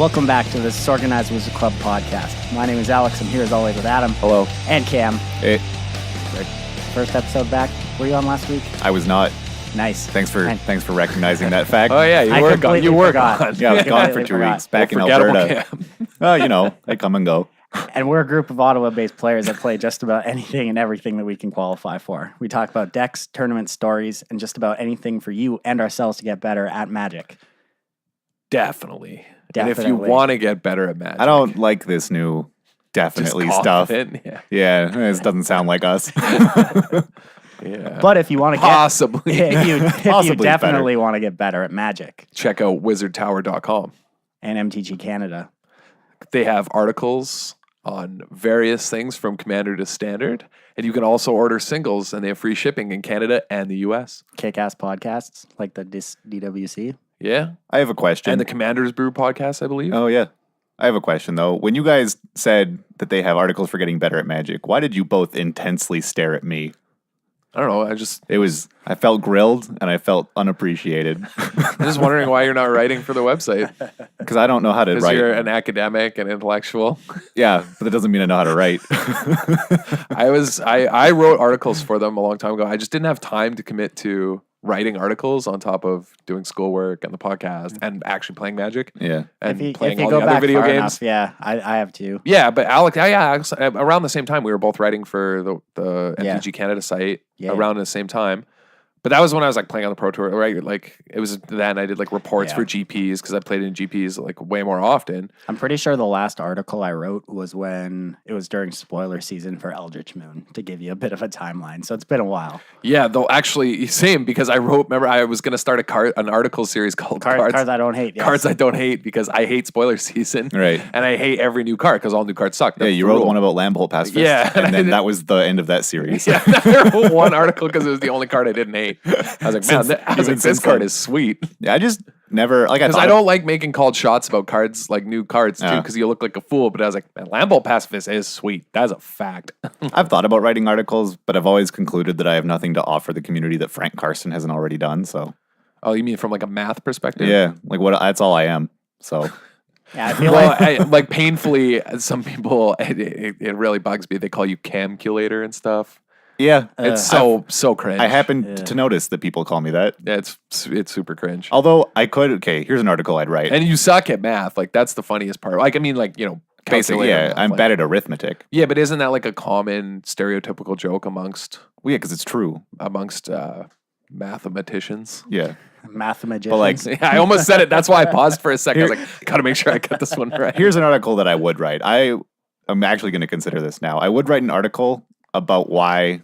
Welcome back to the Disorganized Wizard Club podcast. My name is Alex. I'm here as always with Adam. Hello. And Cam. Hey. First episode back. Were you on last week? I was not. Nice. Thanks for recognizing that fact. Oh yeah, you were gone. You were gone. Yeah, I was gone for 2 weeks back in Alberta. They come and go. And we're a group of Ottawa-based players that play just about anything and everything that we can qualify for. We talk about decks, tournament stories, and just about anything for you and ourselves to get better at Magic. Definitely. And if you want to get better at Magic. I don't like this new definitely stuff. Yeah, this doesn't sound like us. Yeah. But if you want to get if you definitely want to get better at Magic, check out wizardtower.com and MTG Canada. They have articles on various things from Commander to Standard, and you can also order singles, and they have free shipping in Canada and the US. Kick-ass podcasts like the DWC. Yeah. I have a question. And the Commander's Brew podcast, I believe. Oh, yeah. I have a question, though. When you guys said that they have articles for getting better at Magic, why did you both intensely stare at me? I don't know. I felt grilled and I felt unappreciated. I'm just wondering why you're not writing for the website. Because I don't know how to write. Because you're an academic and intellectual. Yeah, but that doesn't mean I know how to write. I wrote articles for them a long time ago. I just didn't have time to commit to writing articles on top of doing schoolwork and the podcast and actually playing Magic. Yeah. And playing all the other video games. Enough, I have too. Yeah, but Alex, around the same time, we were both writing for the MTG Canada site around the same time. But that was when I was like playing on the Pro Tour, right? Like it was then I did like reports for GPs because I played in GPs like way more often. I'm pretty sure the last article I wrote was when it was during spoiler season for Eldritch Moon, to give you a bit of a timeline. So it's been a while. Yeah, though actually same because I remember I was going to start an article series called Cards I Don't Hate. Yes. Cards I Don't Hate because I hate spoiler season. Right. And I hate every new card because all new cards suck. Yeah, you wrote one about Lambholt Pacifist. Yeah. And then that was the end of that series. Yeah, I wrote one article because it was the only card I didn't hate. I was like, this card is sweet. Yeah, I just never because I don't like making called shots about cards, like new cards too, because you look like a fool. But I was like, man, Lambholt Pacifist is sweet. That's a fact. I've thought about writing articles, but I've always concluded that I have nothing to offer the community that Frank Carson hasn't already done. So, oh, you mean from like a math perspective? Yeah, like what? That's all I am. So. Yeah, I feel like painfully, some people it really bugs me. They call you camculator and stuff. Yeah, it's so cringe. I happened to notice that people call me that. Yeah, it's super cringe. Although I could, here's an article I'd write. And you suck at math. Like that's the funniest part. Like I mean, like basically, yeah, I'm bad at arithmetic. Yeah, but isn't that like a common stereotypical joke amongst? Well, yeah, because it's true amongst mathematicians. Yeah. Mathematicians. But like, I almost said it. That's why I paused for a second. I was like, gotta make sure I get this one right. Here's an article that I would write. I'm actually going to consider this now. I would write an article about why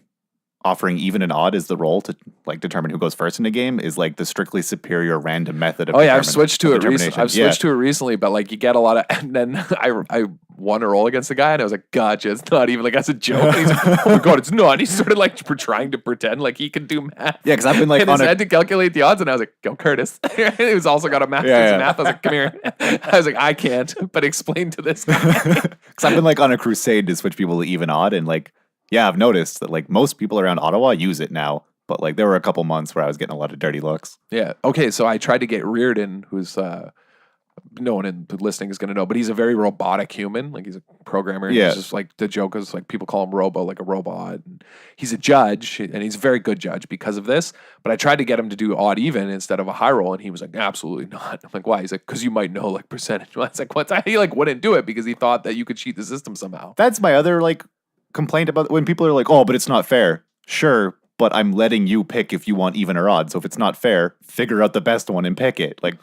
offering even and odd is the role to like determine who goes first in a game is like the strictly superior random method of I've switched to it recently, but like you get a lot of, and then I won a roll against the guy and I was like, gotcha, it's not even like as a joke. And he's like, oh my god, it's not. And he started like trying to pretend like he can do math. Yeah, because I've been like and had to calculate the odds and I was like, go Curtis. Who's also got a master's in math. I was like, come here. I was like, I can't, but explain to this guy. Because I've been like on a crusade to switch people to even odd and like, yeah, I've noticed that like most people around Ottawa use it now, but like there were a couple months where I was getting a lot of dirty looks. Yeah. Okay. So I tried to get Reardon, who's no one in listening is going to know, but he's a very robotic human. Like he's a programmer. Yeah. He's just like the joke is like people call him Robo, like a robot. And he's a judge and he's a very good judge because of this. But I tried to get him to do odd even instead of a high roll, and he was like, absolutely not. I'm like, why? He's like, because you might know like percentage. I was like, what? He like wouldn't do it because he thought that you could cheat the system somehow. That's my other like complaint about when people are like, oh, but it's not fair. Sure, but I'm letting you pick if you want even or odd. So if it's not fair, figure out the best one and pick it. Like,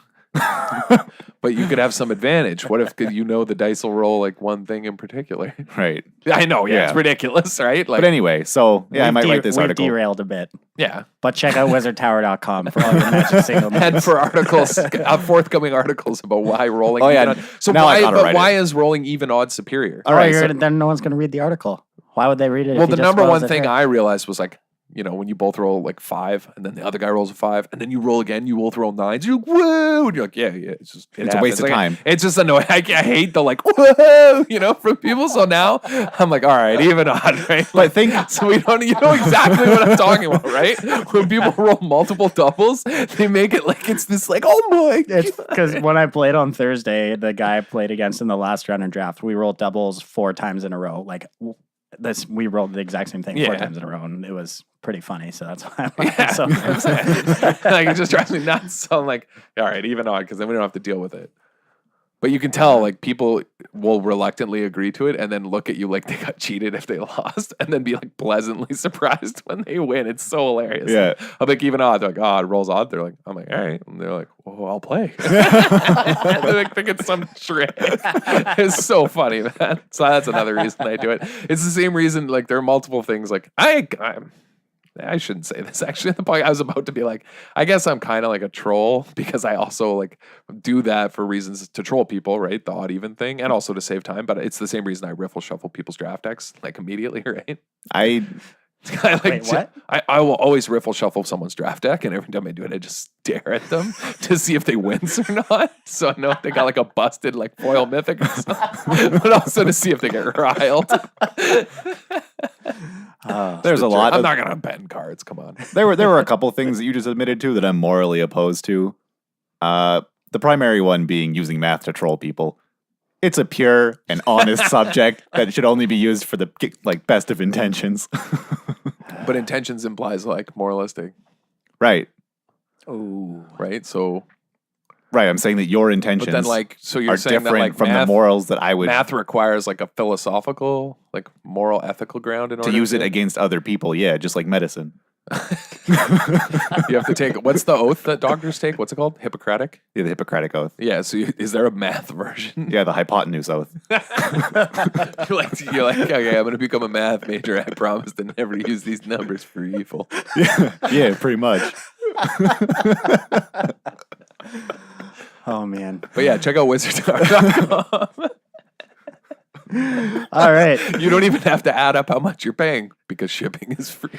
but you could have some advantage. What if the dice will roll like one thing in particular? Right. I know. Yeah, it's ridiculous, right? Like, but anyway, so yeah, I might write this article. We've derailed a bit. Yeah, but check out wizardtower.com for all your Magic single news. And for articles, forthcoming articles about why rolling. Oh yeah. So why is rolling even odd superior? All right. Then no one's going to read the article. Why would they read it? Well, the number one thing I realized was like when you both roll like 5 and then the other guy rolls a 5 and then you roll again, you both roll 9s. You're like, whoa. And you're like, yeah. It's a waste of time. It's just annoying. I hate the like, whoa, from people. So now I'm like, all right, even odd, right? But think so you know exactly what I'm talking about, right? When people roll multiple doubles, they make it like it's this like, oh my. It's because when I played on Thursday, the guy I played against in the last round in draft, we rolled doubles 4 times in a row. Like we rolled the exact same thing 4 times in a row, and it was pretty funny. So that's why I like it so much. Like, it just drives me nuts. So I'm like, all right, even odd, because then we don't have to deal with it. But you can tell, like, people will reluctantly agree to it and then look at you like they got cheated if they lost and then be, like, pleasantly surprised when they win. It's so hilarious. Yeah. I'm like, even odd. They're like, oh, it rolls odd. They're like, I'm like, all right. And they're like, well, I'll play. They like, think it's some trick. It's so funny, man. So that's another reason I do it. It's the same reason, like, there are multiple things. Like, I shouldn't say this actually. The point I was about to be like, I guess I'm kind of like a troll because I also like do that for reasons to troll people, right? The odd even thing, and also to save time. But it's the same reason I riffle shuffle people's draft decks like immediately, right? I Wait, what? I will always riffle shuffle someone's draft deck, and every time I do it, I just stare at them to see if they wins or not. So I know if they got like a busted like foil mythic or something, but also to see if they get riled. there's a lot. I'm not gonna bend cards. Come on. There were a couple things that you just admitted to that I'm morally opposed to. The primary one being using math to troll people. It's a pure and honest subject that should only be used for the like best of intentions. But intentions implies like moralistic, right? Oh, right. So, right. I'm saying that your intentions, but then like, so you're are saying different that like from math, the morals that I would math requires like a philosophical, like moral, ethical ground in order to use it against other people. Yeah, just like medicine. You have to take, what's the oath that doctors take? What's it called? Hippocratic? Yeah, the Hippocratic Oath. Yeah. So is there a math version? Yeah, the Hypotenuse Oath. You're like, okay, I'm going to become a math major. I promise to never use these numbers for evil. Yeah, pretty much. oh man. But yeah, check out wizardart.com. All right. You don't even have to add up how much you're paying because shipping is free.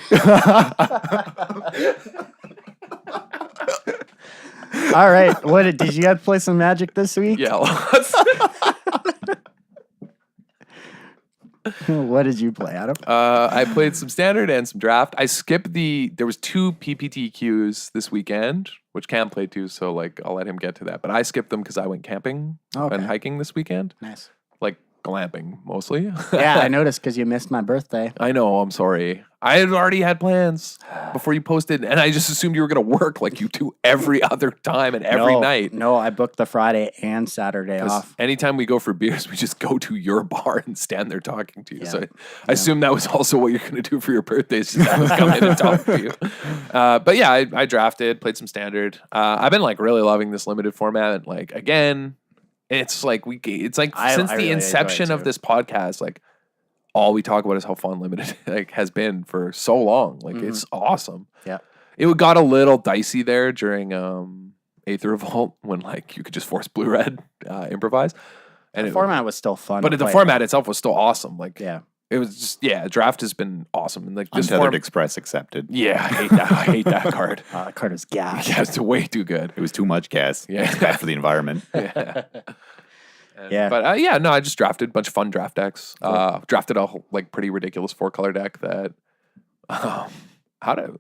All right. Did you guys play some Magic this week? Yeah, lots. What did you play, Adam? I played some standard and some draft. I skipped there was 2 PPTQs this weekend, which Cam played too, so like I'll let him get to that. But I skipped them because I went camping and hiking this weekend. Nice. Like glamping mostly. Yeah, I noticed because you missed my birthday. I know, I'm sorry. I had already had plans before you posted, and I just assumed you were going to work like you do every other time and every night. No, I booked the Friday and Saturday off. Anytime we go for beers, we just go to your bar and stand there talking to you. Yeah. So I assume that was also what you're going to do for your birthday, is just come in and talk to you. But yeah, I drafted, played some standard. I've been like really loving this limited format. Like again, it's like since the really inception of this podcast, like all we talk about is how fun limited like has been for so long. Like it's awesome. Yeah. It got a little dicey there during Eighth Revolt when like you could just force blue red improvise. And The format was still fun. but to the play. format itself was still awesome. Like Yeah. it was just draft has been awesome. And like this Untethered Express accepted. yeah, I hate that. I hate that card. The card was gas. Yeah, it's way too good. It was too much gas. Yeah. It's bad for the environment. Yeah. Yeah. But I just drafted a bunch of fun draft decks. Drafted a whole, like pretty ridiculous 4-color deck that. How did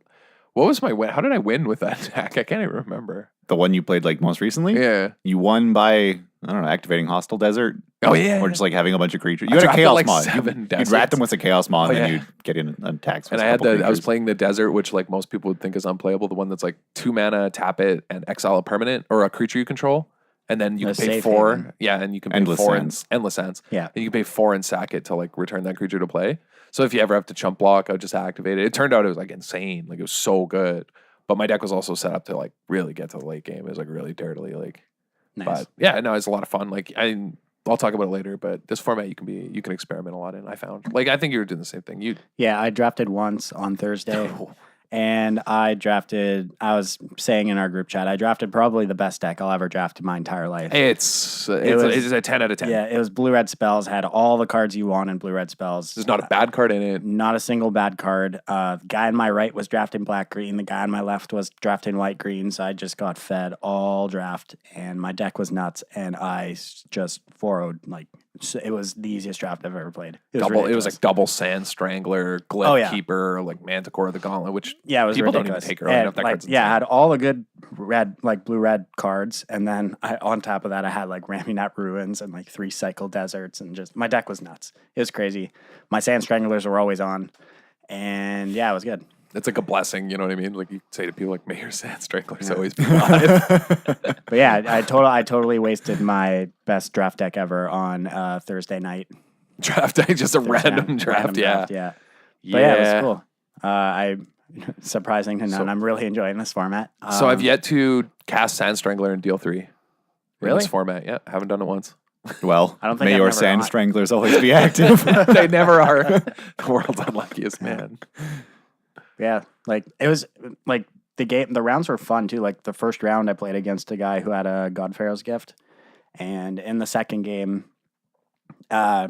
I win with that deck? I can't even remember. The one you played like most recently? Yeah. You won by, I don't know, activating Hostile Desert. Oh yeah. Or just like having a bunch of creatures. I You had a drafted, Chaos like, Mod. 7 You'd deserts. rat them with a Chaos Mod, Oh, and then yeah. you'd get in attacks. And I was playing the desert, which like most people would think is unplayable. The one that's like 2 mana, tap it, and exile a permanent or a creature you control. And then you The can pay safe 4. haven. Yeah, and you can pay Endless 4 Sands. Endless Sands. Yeah. And you can pay 4 and sack it to like return that creature to play. So if you ever have to chump block, I would just activate it. It turned out it was like insane. Like it was so good. But my deck was also set up to like really get to the late game. It was like really dirtily like. Nice. But yeah, no, it's a lot of fun. Like I'll talk about it later, but this format you can experiment a lot in. I found like I think you were doing the same thing. Yeah, I drafted once on Thursday, And I was saying in our group chat, I drafted probably the best deck I'll ever draft in my entire life. It's a 10 out of 10. Yeah, it was blue-red spells, had all the cards you want in blue-red spells. There's not a bad card in it. Not a single bad card. The guy on my right was drafting black-green. The guy on my left was drafting white-green. So I just got fed all draft, and my deck was nuts. And I just 4-0'd. It was the easiest draft I've ever played. It was like double Sand Strangler, Glyph Keeper, like Manticore of the Gauntlet, which it was people ridiculous. don't even take early enough. That card's insane. I had all the good blue-red cards, and then on top of that, I had like Raminat Ruins and like 3 Cycle Deserts, and just my deck was nuts. It was crazy. My Sand Stranglers were always on, and it was good. It's like a blessing, you know what I mean? Like you say to people, like, may your Sand Stranglers always be alive. But yeah, I totally wasted my best draft deck ever on Thursday night. Draft deck, just a random draft, yeah. But it was cool. Surprising to none, I'm really enjoying this format. So I've yet to cast Sand Strangler in Deal 3. Really? In this format, yeah. I haven't done it once. Well, I don't think may your Sand Stranglers always be active. They never are. The world's unluckiest man. Yeah, it was the rounds were fun too. Like the first round I played against a guy who had a God Pharaoh's Gift. And in the second game, he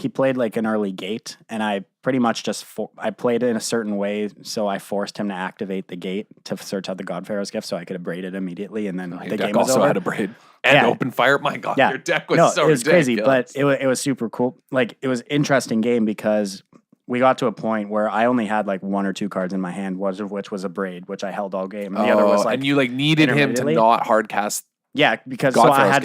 played like an early gate, and I pretty much just I played it in a certain way, so I forced him to activate the gate to search out the God Pharaoh's Gift, so I could have braided immediately, and then the game was over. Also had a braid and open fire. My God, your deck was so it was ridiculous. Crazy, but it was super cool. Like it was an interesting game because we got to a point where I only had like 1 or 2 cards in my hand, one of which was a braid, which I held all game. And the other was and you needed him to not hard cast. Yeah, because I had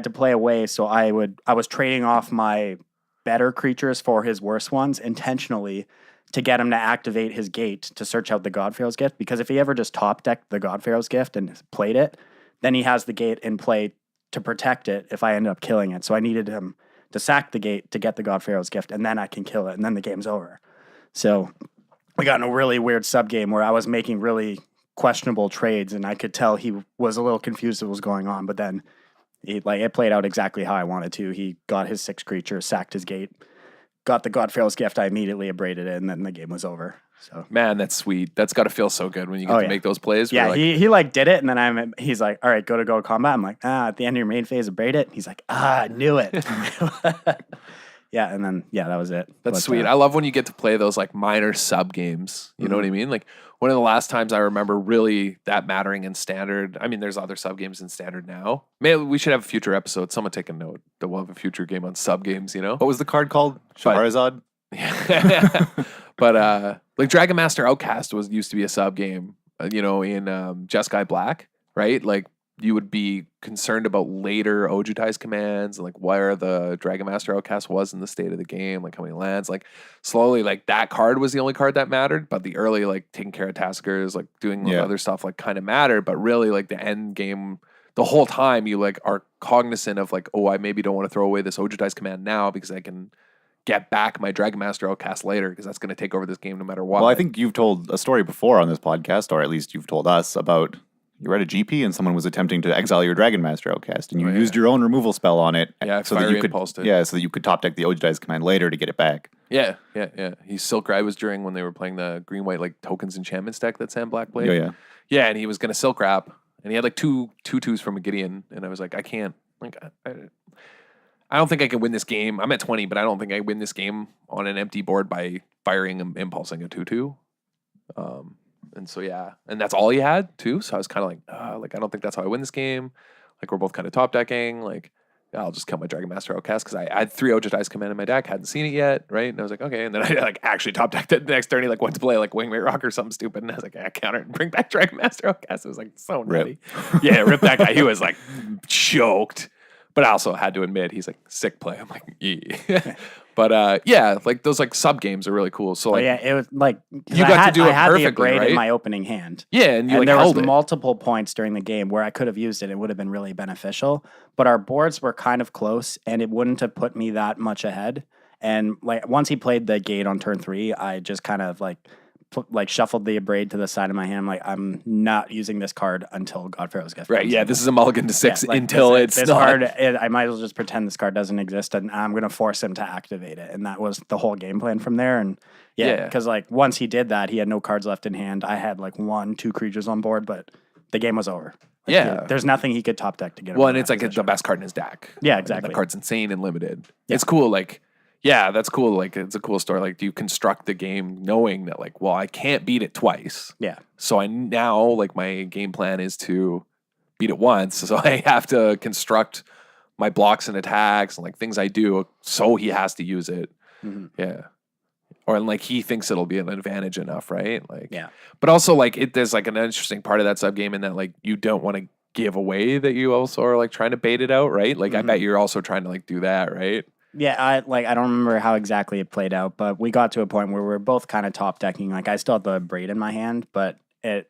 to play away. So I was trading off my better creatures for his worse ones intentionally to get him to activate his gate to search out the God Pharaoh's Gift. Because if he ever just top decked the God Pharaoh's Gift and played it, then he has the gate in play to protect it if I end up killing it. So I needed him to sack the gate to get the God Pharaoh's Gift, and then I can kill it, and then the game's over. So we got in a really weird sub game where I was making really questionable trades, and I could tell he was a little confused what was going on. But then it played out exactly how I wanted to. He got his 6 creatures, sacked his gate, got the God Pharaoh's Gift. I immediately abraded it, and then the game was over. So man, that's sweet. That's got to feel so good when you get to make those plays. Yeah, he did it, and then he's like, all right, go to combat. I'm like, at the end of your main phase, abrade it. He's like, I knew it. Yeah, and then that was it. That's sweet. I love when you get to play those like minor sub games. You know what I mean? Like one of the last times I remember really that mattering in Standard. I mean, there's other sub games in Standard now. Maybe we should have a future episode. Someone take a note that we'll have a future game on sub games. You know, what was the card called? Charizard. Yeah. But like Dragon Master Outcast used to be a sub game. In Jeskai Black, right? Like you would be concerned about later Ojutai's commands and like where the Dragon Master Outcast was in the state of the game, like how many lands. Like slowly, like that card was the only card that mattered, but the early like taking care of Taskers, like doing other stuff, like kind of mattered. But really, like the end game, the whole time you like are cognizant of like, oh, I maybe don't want to throw away this Ojutai's command now because I can get back my Dragon Master Outcast later because that's going to take over this game no matter what. Well, I think you've told a story before on this podcast, or at least you've told us about you were at a GP and someone was attempting to exile your Dragon Master Outcast, and you used your own removal spell on it, so that you could so that you could top deck the Ojutai's command later to get it back. Yeah. He Silk Ride was during when they were playing the green white like tokens enchantments deck that Sam Black played. Yeah, and he was going to Silk Wrap, and he had like two 2/2s from a Gideon, and I was like, I can't I don't think I can win this game. I'm at 20, but I don't think I win this game on an empty board by firing and impulsing a 2/2. And so, and that's all he had too. So I was kind of like, I don't think that's how I win this game. Like we're both kind of top decking. Like I'll just kill my Dragon Master Outcast because I had 3 Ojutai's command in my deck. Hadn't seen it yet, right? And I was like, okay. And then I like actually top decked it the next turn. He like went to play like Wingmate Rock or something stupid. And I was like, I counter it and bring back Dragon Master Outcast. It was like so nutty. Rip that guy. He was like choked. But I also had to admit, he's like sick play. I'm like, yeah. But like those like sub games are really cool. So like, it was like you got to do it perfectly, the abrade right? in my opening hand. Yeah, and there was multiple points during the game where I could have used it. It would have been really beneficial. But our boards were kind of close, and it wouldn't have put me that much ahead. And like once he played the gate on turn 3, I just kind of like shuffled the abrade to the side of my hand. Like I'm not using this card until God Pharaoh's Gift. Right. Yeah. This is a mulligan to 6 until this not. Card. I might as well just pretend this card doesn't exist, and I'm going to force him to activate it. And that was the whole game plan from there. And Yeah. because like once he did that, he had no cards left in hand. I had like 1-2 creatures on board, but the game was over. Like, Yeah. there's nothing he could top deck to get him. Well, in and it's that like the position. best card in his deck. Yeah, And exactly. the card's insane and limited. Yeah. It's cool. Like, yeah, that's cool. Like, it's a cool story. Like, you construct the game knowing that, like, well, I can't beat it twice. Yeah. So I now, like, my game plan is to beat it once. So I have to construct my blocks and attacks and, like, things I do so he has to use it. Mm-hmm. Yeah. Or, like, he thinks it'll be an advantage enough, right? Like, Yeah. But also, like, there's, like, an interesting part of that sub game in that, like, you don't want to give away that you also are, like, trying to bait it out, right? Like, I bet you're also trying to, like, do that, right? Yeah, I don't remember how exactly it played out, but we got to a point where we were both kind of top decking. Like I still had the braid in my hand, but it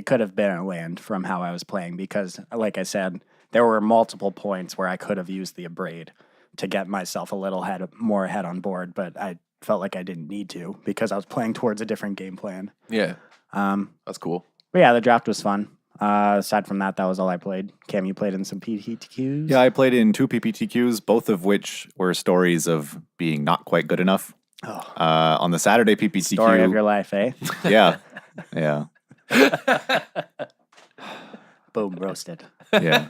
could have been a land from how I was playing because, like I said, there were multiple points where I could have used the braid to get myself a little more ahead on board, but I felt like I didn't need to because I was playing towards a different game plan. Yeah. That's cool. But yeah, the draft was fun. Aside from that, that was all I played. Cam, you played in some PPTQs? Yeah, I played in 2 PPTQs, both of which were stories of being not quite good enough. Oh. On the Saturday PPTQ, Story of your life, eh? yeah, yeah, Boom, roasted. yeah.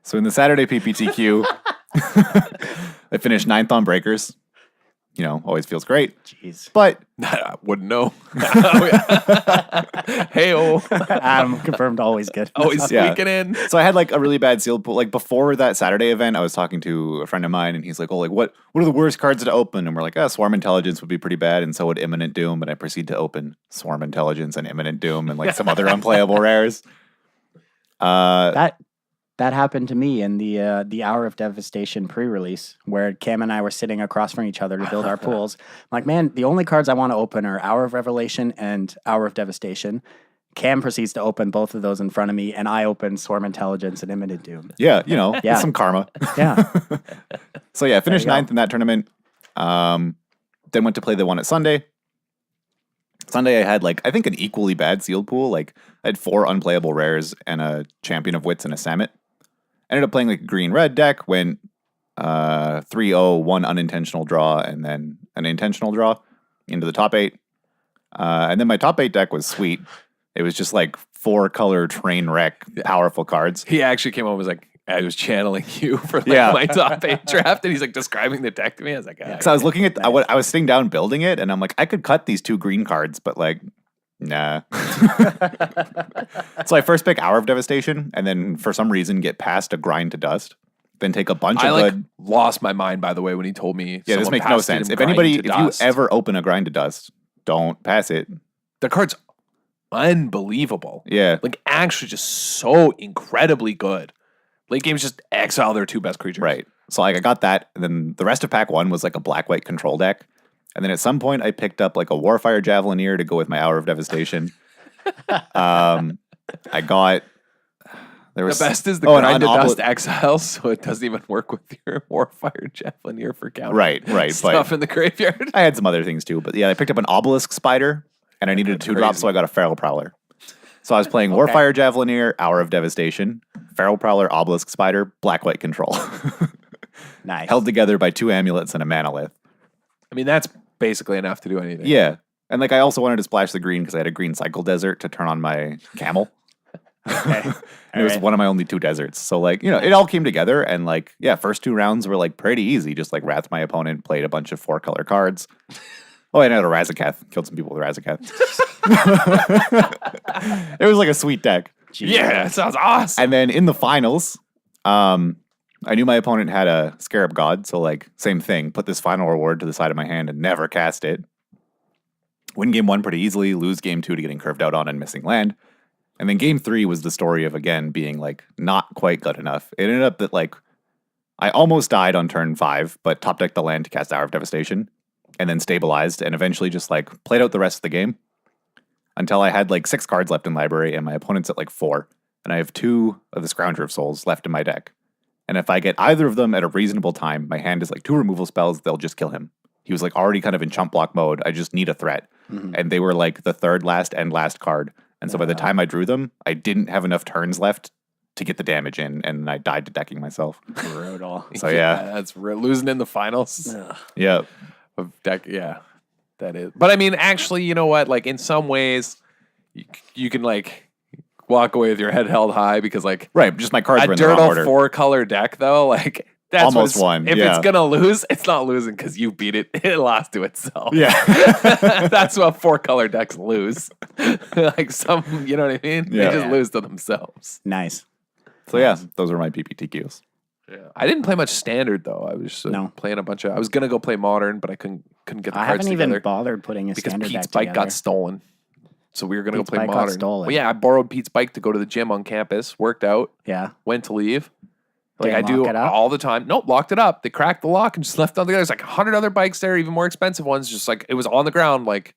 So in the Saturday PPTQ, I finished 9th on breakers. You know, always feels great. Jeez. But I wouldn't know. Hey-oh. Adam confirmed always good. Always squeaking in. so I had like a really bad sealed pool. Like before that Saturday event, I was talking to a friend of mine and he's like, oh, like what are the worst cards to open? And we're like, Swarm Intelligence would be pretty bad. And so would Imminent Doom. And I proceed to open Swarm Intelligence and Imminent Doom and like some other unplayable rares. That happened to me in the Hour of Devastation pre-release, where Cam and I were sitting across from each other to build our pools. I'm like, man, the only cards I want to open are Hour of Revelation and Hour of Devastation. Cam proceeds to open both of those in front of me, and I open Swarm Intelligence and Imminent Doom. Yeah, you know, Yeah. some karma. Yeah. So yeah, finished There you 9th in that tournament. Then went to play the one at Sunday. Sunday I had like I think an equally bad sealed pool. Like I had 4 unplayable rares and a Champion of Wits and a Samet. Ended up playing like a green-red deck, went 3-0, 1 unintentional draw, and then an intentional draw into the top 8. And then my top 8 deck was sweet. It was just like 4-color train wreck, powerful cards. He actually came over and was like, I was channeling you for like Yeah. my top 8 draft, and he's like describing the deck to me. I was like, Because I was looking at, I was sitting down building it, and I'm like, I could cut these 2 green cards, but like, nah. So I first pick Hour of Devastation, and then for some reason get past a Grind to Dust. Then take a bunch I of like good. lost my mind, by the way, when he told me. Yeah, this someone makes no passed sense. him If Grind anybody, to if you Dust. ever open a Grind to Dust, don't pass it. The card's unbelievable. Yeah. Like actually just so incredibly good. Late games just exile their 2 best creatures. Right. So like I got that, and then the rest of pack 1 was like a black-white control deck. And then at some point I picked up like a Warfire Javelineer to go with my Hour of Devastation. I got there was The best is the and Grind to an Dust exile, so it doesn't even work with your Warfire Javelineer for counter. Right, Stuff but in the graveyard. I had some other things too. But yeah, I picked up an Obelisk Spider, and I needed a 2-drop, so I got a Feral Prowler. So I was playing Warfire Javelineer, Hour of Devastation, Feral Prowler, Obelisk Spider, black-white control. Nice. Held together by 2 amulets and a Manolith. I mean, that's basically enough to do anything. Yeah. And like I also wanted to splash the green because I had a green Cycle Desert to turn on my camel. Okay. And it was one of my only 2 deserts. So like, you know, it all came together, and like, yeah, first 2 rounds were like pretty easy. Just like wrath my opponent, played a bunch of 4-color cards. Oh, and I had a Razaketh. Killed some people with Razaketh. It was like a sweet deck. Yeah, that sounds awesome. And then in the finals, I knew my opponent had a Scarab God, so like same thing. Put this final reward to the side of my hand and never cast it. Win game 1 pretty easily, lose game 2 to getting curved out on and missing land. And then game 3 was the story of again being like not quite good enough. It ended up that like I almost died on turn 5, but top decked the land to cast Hour of Devastation, and then stabilized, and eventually just like played out the rest of the game until I had like 6 cards left in library, and my opponent's at like 4, and I have 2 of the Scrounger of Souls left in my deck. And if I get either of them at a reasonable time, my hand is like 2 removal spells, they'll just kill him. He was like already kind of in chump block mode. I just need a threat. Mm-hmm. And they were like the 3rd last and last card. And so by the time I drew them, I didn't have enough turns left to get the damage in, and I died to decking myself. Brutal. So yeah. That's losing in the finals Ugh. Yeah. of deck. Yeah, That is. But I mean, actually, you know what? Like in some ways, you can like walk away with your head held high because like Right, just my cards a were in the wrong Dirtle order. 4-color deck though, like that's Almost what's- won, If yeah. it's gonna lose, it's not losing because you beat it. It lost to itself. Yeah. That's what 4-color decks lose. Like some, you know what I mean? Yeah. They just lose to themselves. Nice. So yeah, those were my PPTQs. Yeah. I didn't play much standard though. I was playing a bunch of. I was gonna go play modern, but I couldn't get the I cards haven't together even bothered putting a because standard Pete's deck bike together. got stolen. So we were gonna Pete's go play bike got modern. stolen. Well, yeah, I borrowed Pete's bike to go to the gym on campus. Worked out. Yeah. Went to leave. Like Didn't I do lock it up? all the time. Nope, locked it up. They cracked the lock and just left it on the ground. There's like 100 other bikes there, even more expensive ones. Just like it was on the ground. Like,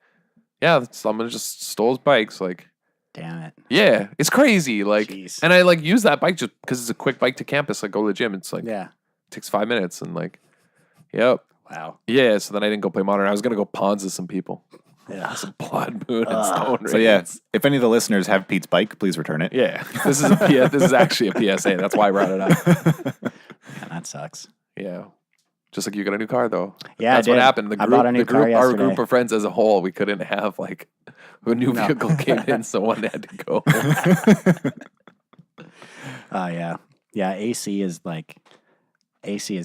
yeah, someone just stole his bikes. Like, Damn it. yeah, it's crazy. Like, Jeez. and I like use that bike just because it's a quick bike to campus. Like, go to the gym. It's like Yeah. takes 5 minutes and like, yep, Wow. yeah. So then I didn't go play modern. I was gonna go Ponza some people. Yeah. Some blood moon and stone. So yeah, Rains. if any of the listeners have Pete's bike, please return it. Yeah. This is actually a PSA. That's why I brought it up. Yeah, that sucks. Yeah. Just like you got a new car though. Yeah, That's I what did. happened. The I group, bought a new car our yesterday. group of friends as a whole, we couldn't have like a new vehicle came in, so one had to go. Yeah. Yeah, AC is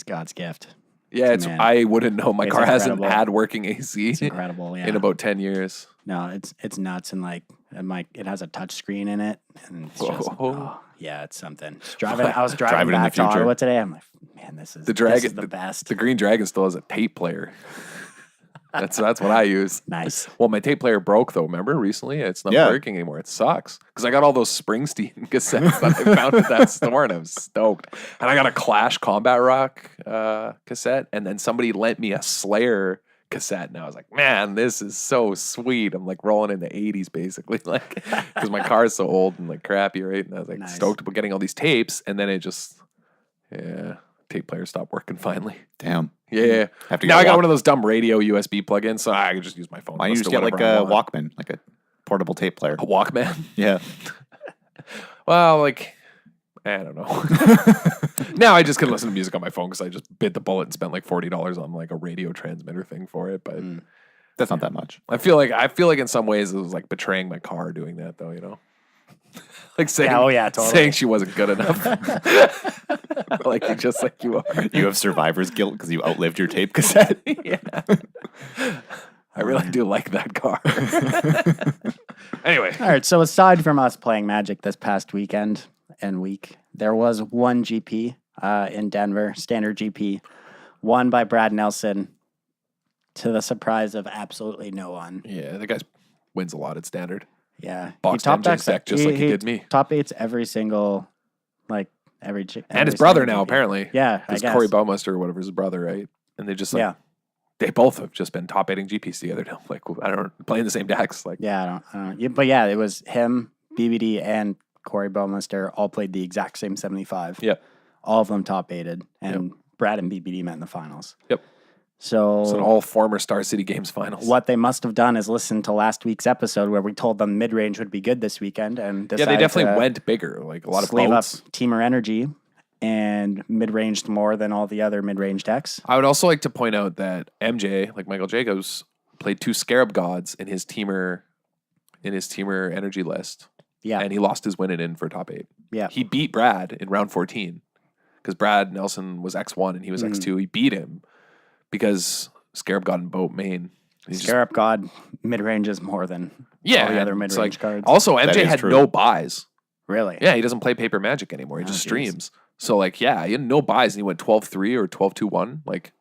God's gift. Yeah, Man. I wouldn't know. My It's car hasn't incredible. had working AC It's incredible. Yeah. in about 10 years. No, it's nuts, and like it has a touch screen in it, and it's just Whoa. yeah, it's something. Just I was driving Driving in back the to future. Ottawa today. I'm like, man, this is the best. The Green Dragon still has a tape player. That's what I use. Nice. Well, my tape player broke though. Remember recently? It's not Yeah. working anymore. It sucks because I got all those Springsteen cassettes that I found at that store, and I'm stoked. And I got a Clash Combat Rock cassette, and then somebody lent me a Slayer cassette, and I was like, man, this is so sweet. I'm like rolling in the 80s basically, like because my car is so old and like crappy, right? And I was like Nice. stoked about getting all these tapes, and then it just tape player stopped working finally. Damn. Yeah. Have to Now get I a got walk- one of those dumb radio USB plugins, so I can just use my phone. Why don't you Listen just to get like whatever I a want. Walkman, like a portable tape player? A Walkman? Yeah. Well, like, I don't know. Now I just can listen to music on my phone because I just bit the bullet and spent like $40 on like a radio transmitter thing for it. But That's not that much. I feel like in some ways it was like betraying my car doing that though, you know? Like saying, totally. saying she wasn't good enough. Like just like you are. You have survivor's guilt because you outlived your tape cassette. Yeah. I really do like that car. Anyway. All right. So aside from us playing Magic this past weekend and week, there was one GP in Denver, standard GP, won by Brad Nelson, to the surprise of absolutely no one. Yeah, the guy wins a lot at standard. Yeah, Boxed MJ's deck just like he did me. Top eights every single, every And his brother now, apparently. Yeah, I Because guess. Corey Baumeister or whatever is his brother, right? And they just like, they both have just been top 8 GPs together now. Like, I don't know, playing the same decks. Like, Yeah, I don't. Yeah, but yeah, it was him, BBD, and Corey Baumeister all played the exact same 75. Yep. All of them top 8'd, and Brad and BBD met in the finals. Yep. So, it's an all former Star City Games finals. what they must have done is listen to last week's episode where we told them mid range would be good this weekend, and Yeah, decided they definitely to went bigger. Like a lot of sleeve up boats. Teamer Energy and mid ranged more than all the other mid range decks. I would also like to point out that MJ, like Michael Jacobs, played 2 Scarab Gods in his Teamer energy list. Yeah, And he lost his win in for top 8. yeah, He beat Brad in round 14 because Brad Nelson was X1 and he was X2. He beat him because Scarab God and Boat main. Scarab God mid range is more than all the other mid it's range cards. Also, That MJ is had true. no buys. Really? Yeah, he doesn't play Paper Magic anymore. He just geez. streams. So, like, yeah, he had no buys and he went 12-3 or 12-2-1. Like,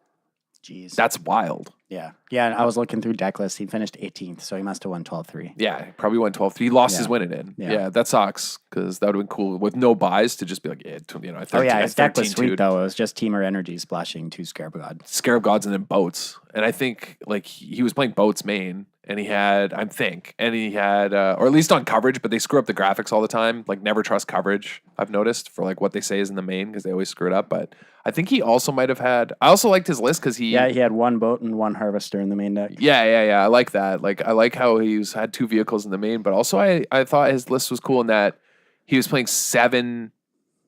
Jeez. that's wild. Yeah. Yeah, and I was looking through deck lists. He finished 18th, so he must have won 12-3. Yeah, he probably went 12-3. He lost his Yeah. winning in. Yeah. Yeah, that sucks because that would have been cool with no buys to just be like, yeah, you know, 13, Oh, yeah, his deck was 13-2'd. sweet, though. It was just Teamer Energy splashing 2 Scarab God. Scarab Gods and then boats. And I think like he was playing boats main and he had, or at least on coverage, but they screw up the graphics all the time. Like never trust coverage, I've noticed for like what they say is in the main because they always screw it up. But I think he also might have had, I also liked his list because he had 1 boat and 1 harvester in the main deck. Yeah. I like that. Like I like how had 2 vehicles in the main, but also I thought his list was cool in that he was playing 7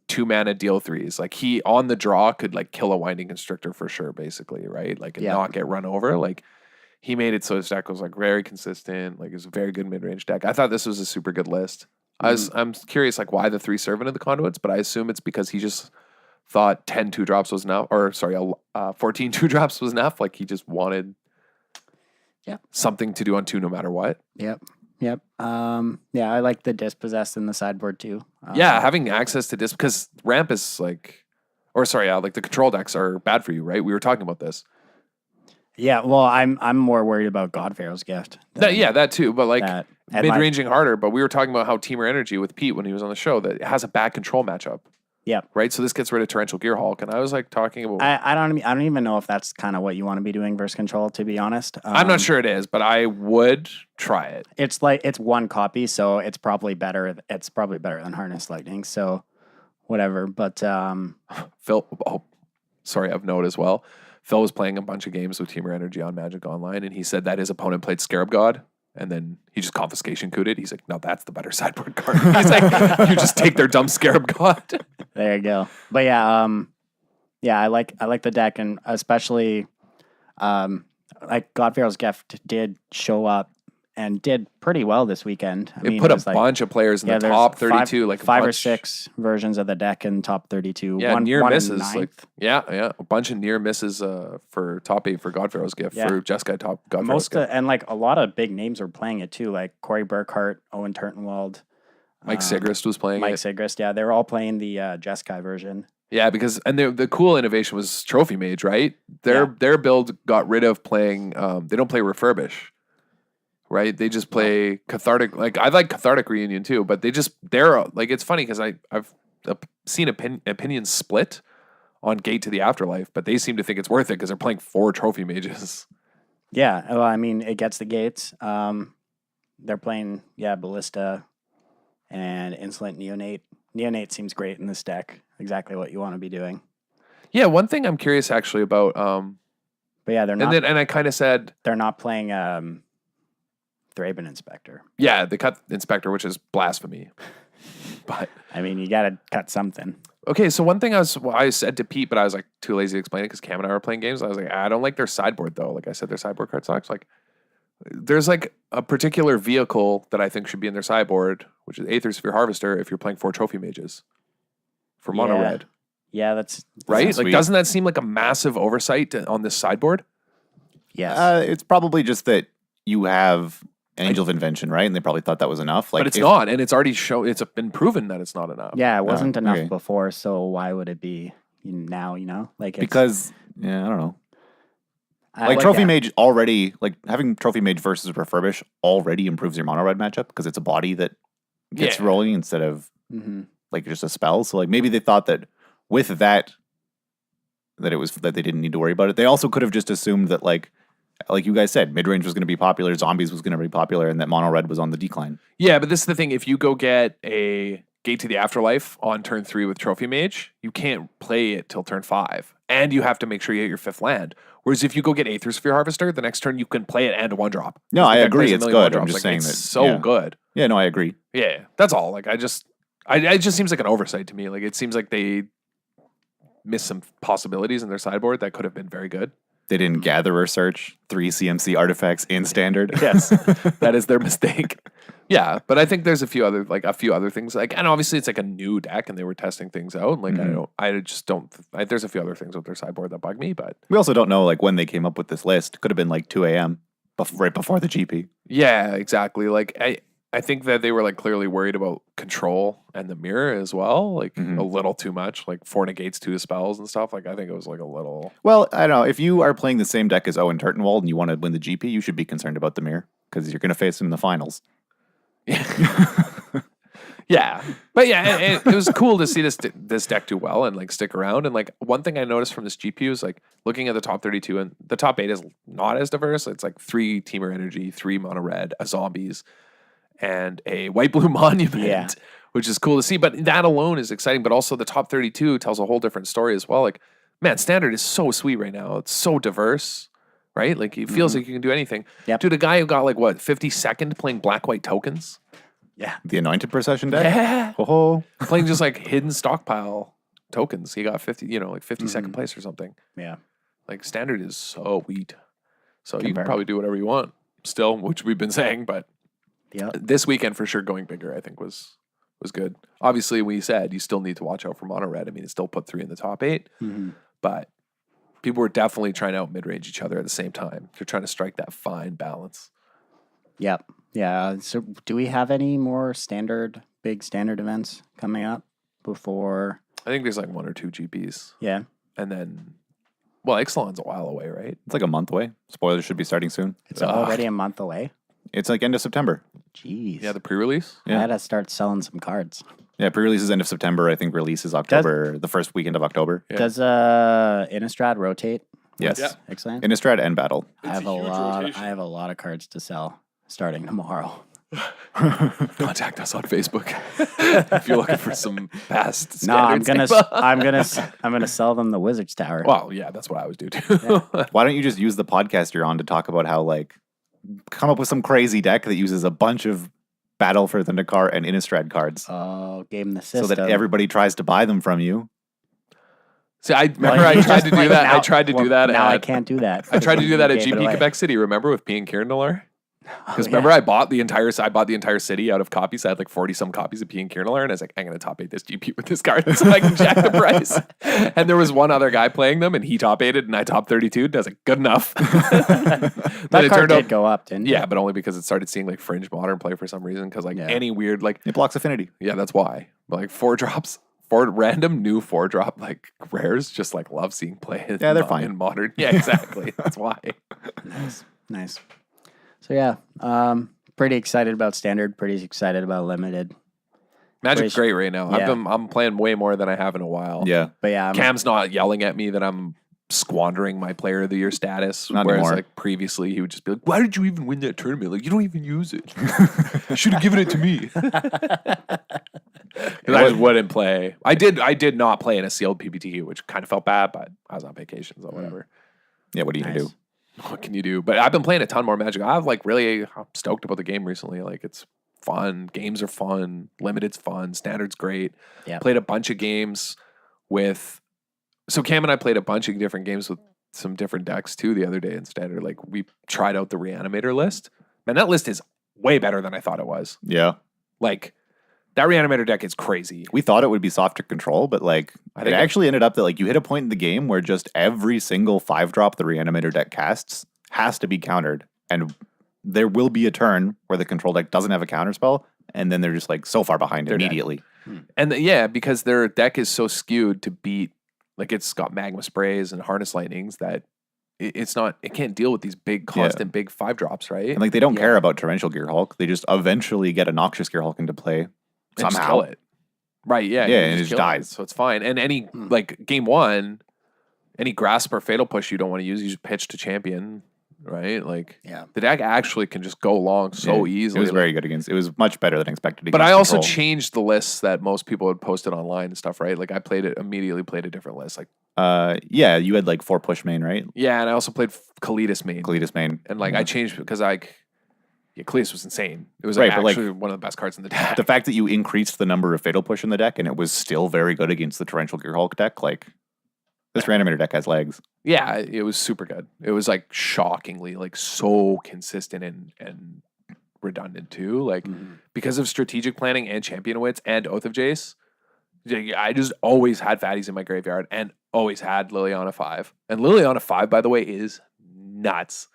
2-mana deal 3s. Like he on the draw could like kill a Winding Constrictor for sure, basically, right? Like and not get run over. Like he made it so his deck was like very consistent. Like it was a very good mid range deck. I thought this was a super good list. I'm curious like why the 3 Servant of the Conduits, but I assume it's because he just thought 10 2-drops was enough, or sorry, 14 2-drops was enough. Like he just wanted something to do on 2 no matter what. Yep. Yeah, I like the Dispossessed in the sideboard too. Having access to because ramp is like, or sorry, like the control decks are bad for you, right? We were talking about this. Yeah, well, I'm more worried about God Pharaoh's Gift. That too, but like mid-ranging like, harder. But we were talking about how Teamer Energy with Pete when he was on the show that it has a bad control matchup. Yeah. Right. So this gets rid of Torrential Gearhulk, and I was like talking about. I don't even know if that's kind of what you want to be doing versus control. To be honest, I'm not sure it is, but I would try it. It's like it's 1 copy, so it's probably better. It's probably better than Harness Lightning. So whatever. But Phil, sorry, I've noted as well. Phil was playing a bunch of games with Teamer Energy on Magic Online, and he said that his opponent played Scarab God. And then he just confiscation coded. He's like, no, that's the better sideboard card. He's like, you just take their dumb Scarab God. There you go. But I like the deck, and especially like God Pharaoh's Gift did show up and did pretty well this weekend. It put a bunch of players in the top 32, like five or 6 versions of the deck in top 32. Yeah, near one misses. Like, a bunch of near misses for top 8 for God Pharaoh's Gift for Jeskai top God Pharaoh's Gift. And like a lot of big names were playing it too, like Corey Burkhart, Owen Turtenwald. Mike Sigrist was playing Mike Sigrist, yeah. They were all playing the Jeskai version. Yeah, because the cool innovation was Trophy Mage, right? Their build got rid of playing, they don't play Refurbish. Right, they just play Cathartic. Like I like Cathartic Reunion too, but they're like it's funny because I've seen opinions split on Gate to the Afterlife, but they seem to think it's worth it because they're playing 4 Trophy Mages. Yeah, well, I mean it gets the gates. They're playing Ballista and Insolent Neonate. Neonate seems great in this deck. Exactly what you want to be doing. Yeah, one thing I'm curious actually about. But yeah, they're not. And I kind of said they're not playing. Thraben Inspector. Yeah, they cut Inspector, which is blasphemy. But I mean, you got to cut something. Okay, so one thing I said to Pete, but I was like too lazy to explain it because Cam and I were playing games. I was like, I don't like their sideboard though. Like I said, their sideboard card sucks. Like there's like a particular vehicle that I think should be in their sideboard, which is Aether Sphere Harvester. If you're playing 4 Trophy Mages for mono red, that's right. Like, sweet. Doesn't that seem like a massive oversight on this sideboard? Yes, it's probably just that you have Angel of Invention, right? And they probably thought that was enough. Like, but it's not, and it's already it's been proven that it's not enough. Yeah, it wasn't enough before, so why would it be now? Like because I don't know. Like Trophy Mage already, like having Trophy Mage versus Refurbish already improves your mono red matchup because it's a body that gets rolling instead of like just a spell. So like maybe they thought that with that it was that they didn't need to worry about it. They also could have just assumed that like you guys said, mid-range was going to be popular, zombies was going to be popular, and that mono red was on the decline. Yeah, but this is the thing. If you go get a Gate to the Afterlife on turn 3 with Trophy Mage, you can't play it till turn 5. And you have to make sure you get your 5th land. Whereas if you go get Aether Sphere Harvester, the next turn you can play it and a 1-drop. No, I agree. It's good. I'm just saying that. It's so good. Yeah, no, I agree. Yeah, that's all. Like, it just seems like an oversight to me. Like, it seems like they missed some possibilities in their sideboard that could have been very good. They didn't gather or search 3 CMC artifacts in standard. Yes, that is their mistake. Yeah, but I think there's a few other things. Like, and obviously it's like a new deck, and they were testing things out. Like, there's a few other things with their sideboard that bug me. But we also don't know like when they came up with this list. Could have been like 2 a.m. Right before the GP. Yeah, exactly. Like I think that they were like clearly worried about control and the mirror as well, like a little too much, like 4 negates, 2 dispels and stuff. Like I think it was like a little. Well, I don't know. If you are playing the same deck as Owen Turtenwald and you want to win the GP, you should be concerned about the mirror because you're going to face him in the finals. Yeah, but yeah, it was cool to see this deck do well and like stick around. And like one thing I noticed from this GP is like looking at the top 32 and the top 8 is not as diverse. It's like 3 Teamer Energy, 3 mono red, a zombies, and a white blue monument, which is cool to see. But that alone is exciting. But also the top 32 tells a whole different story as well. Like, man, standard is so sweet right now. It's so diverse, right? Like it feels like you can do anything. Yep. Dude, a guy who got like what 52nd playing black-white tokens. Yeah, the Anointed Procession deck. Yeah, playing just like hidden stockpile tokens. He got 50, like 52nd place or something. Yeah, like standard is so sweet. So you can probably do whatever you want still, which we've been saying, but this weekend for sure going bigger, I think was good. Obviously, we said you still need to watch out for mono red. I mean, it still put 3 in the top 8, but people were definitely trying to out mid-range each other at the same time. They're trying to strike that fine balance. Yep. Yeah. So do we have any more big standard events coming up before? I think there's like 1 or 2 GPs. Yeah. And then, well, Ixalan's a while away, right? It's like a month away. Spoilers should be starting soon. It's already a month away. It's like end of September. Jeez. Yeah, the pre-release? I had to start selling some cards. Yeah, pre-release is end of September. I think release is October, the first weekend of October. Yeah. Does Innistrad rotate? Yes. Yeah. Excellent. Innistrad and Battle. I have a lot of cards to sell starting tomorrow. Contact us on Facebook if you're looking for some past. No, I'm gonna sell them the Wizard's Tower. Well, yeah, that's what I would do too. Why don't you just use the podcast you're on to talk about how come up with some crazy deck that uses a bunch of Battle for Zendikar and Innistrad cards, Oh, game the system. so that everybody tries to buy them from you. See, I remember I tried to do that. I tried to do that. Now I can't do that. I tried to do that at Gave it GP away. Quebec City. Remember with P and Kieran Nalar? Because Oh, remember, yeah. I bought the entire city out of copies. I had like 40 some copies of P and Kieran Nalar, and I was like, I'm going to top 8 this GP with this card so I can jack the price. And there was one other guy playing them, and he top 8'd, and I top 32. And I was like, good enough. That it card turned did go up, didn't it? Yeah, but only because it started seeing like fringe modern play for some reason. Because any weird It blocks affinity. yeah, that's why. Like 4-drops. 4 random new 4-drop like rares, just like love seeing play. Yeah, they're fine in modern. Yeah, exactly. That's why. Nice. So yeah, pretty excited about standard. Pretty excited about limited. Magic's great right now. Yeah. I'm playing way more than I have in a while. Yeah. But yeah, Cam's not yelling at me that I'm squandering my player of the year status. Not whereas anymore. like previously he would just be like, why did you even win that tournament? Like you don't even use it. You should have given it to me. Because I just wouldn't play. I did not play in a sealed PPT, which kind of felt bad, but I was on vacation, so whatever. Yeah, what are you going to do? What can you do? But I've been playing a ton more Magic. I'm stoked about the game recently. Like it's fun. Games are fun. Limited's fun. Standard's great. Yeah. Played a bunch of games so Cam and I played a bunch of different games with some different decks too the other day in Standard. Like we tried out the Reanimator list. Man, that list is way better than I thought it was. Yeah. Like that Reanimator deck is crazy. We thought it would be soft to control, but it actually ended up that you hit a point in the game where just every single 5-drop the Reanimator deck casts has to be countered. And there will be a turn where the control deck doesn't have a counter spell, and then they're just so far behind immediately. And because their deck is so skewed to beat, like it's got Magma Sprays and Harness Lightnings that it can't deal with these big, constant big 5-drops, right? And they don't care about Torrential Gearhulk. They just eventually get a Noxious Gearhulk into play. And Somehow. kill it. Right, yeah. Yeah, and it just kill dies. So it's fine. And any, game 1, any Grasp or Fatal Push you don't want to use, you just pitch to Champion, right? The deck actually can just go long so easily. It was very good against. It was much better than expected against But I also control. changed the lists that most people had posted online and stuff, right? Like I immediately played a different list. You had 4 push main, right? Yeah, and I also played Kalidas main. Kalidas main. And I changed because Kalidas was insane. It was Right, but, actually one of the best cards in the deck. The fact that you increased the number of Fatal Push in the deck and it was still very good against the Torrential Gearhulk deck, this Reanimator deck has legs. Yeah, it was super good. It was shockingly so consistent and redundant too. Because of strategic planning and Champion Wits and Oath of Jace, I just always had fatties in my graveyard and always had Liliana 5. And Liliana 5, by the way, is nuts.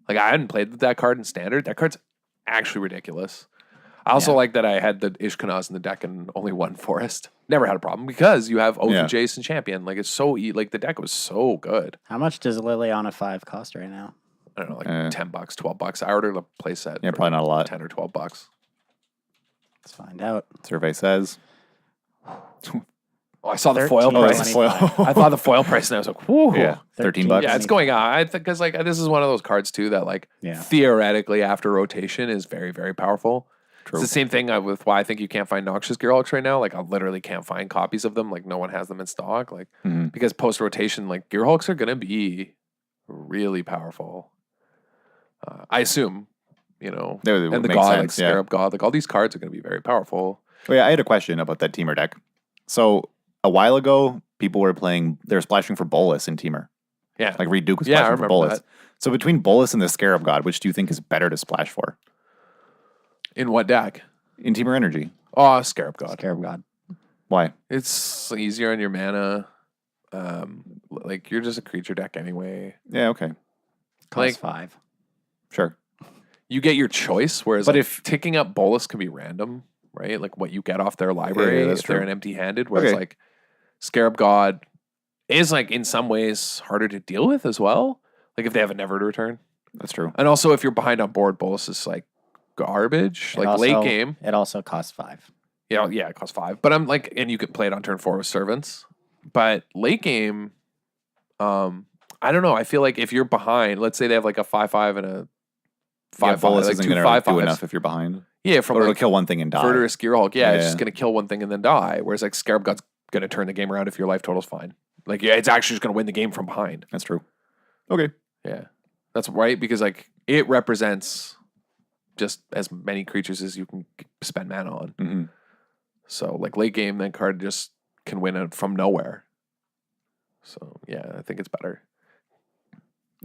I hadn't played with that card in Standard. That card's actually ridiculous. I also like that I had the Ishkanaz in the deck and only one Forest. Never had a problem because you have Oath of Jace and Champion. It's so the deck was so good. How much does Liliana 5 cost right now? I don't know, $10, $12. I ordered a playset. Yeah, probably not a lot. $10 or $12. Let's find out. Survey says. Oh, I saw the 13, foil Oh, price. it's a foil. I thought the foil price, and I was like, whoo. Yeah, $13. Yeah, it's going on. I think because this is one of those cards too that theoretically after rotation is very, very powerful. True. It's the same thing with why I think you can't find Noxious Gearhulks right now. I literally can't find copies of them. No one has them in stock. Because post rotation, Gearhulks are gonna be really powerful. I assume, and the makes god, sense, Scarab God, all these cards are gonna be very powerful. Oh, yeah, I had a question about that Teamer deck. So a while ago, people were splashing for Bolus in Teamer. Yeah. Like Reed Duke was Yeah, I splashing for remember Bolus. that. So between Bolus and the Scarab God, which do you think is better to splash for? In what deck? In Team or Energy. Oh, Scarab God. Scarab God. Why? It's easier on your mana. Like you're just a creature deck anyway. Yeah, okay. Cost Like- 5. Sure. You get your choice, whereas But like, if- ticking up Bolus can be random, right? Like what you get off their library that's if they're true. an empty-handed. Whereas Okay. like Scarab God is like in some ways harder to deal with as well. Like if they have a never to return. That's true. And also if you're behind on board, Bolus is like garbage. It Like also- late game. It also costs 5. Yeah, it costs 5. But I'm like, and you can play it on turn 4 with servants. But late game, I don't know. I feel like if you're behind, let's say they have like a 5/5 and a 5/5, Bolus like isn't two going to 5/5s. do enough if you're behind. Yeah, from Or it'll like kill one thing and die. Verdurous Gearhulk. Yeah, it's Yeah. just going to kill one thing and then die. Whereas like Scarab God's going to turn the game around if your life total's fine. Like, yeah, it's actually just going to win the game from behind. That's true. Okay. Yeah, that's right, because like it represents just as many creatures as you can spend mana on. Mm-hmm. So like late game, that card just can win it from nowhere. So yeah, I think it's better.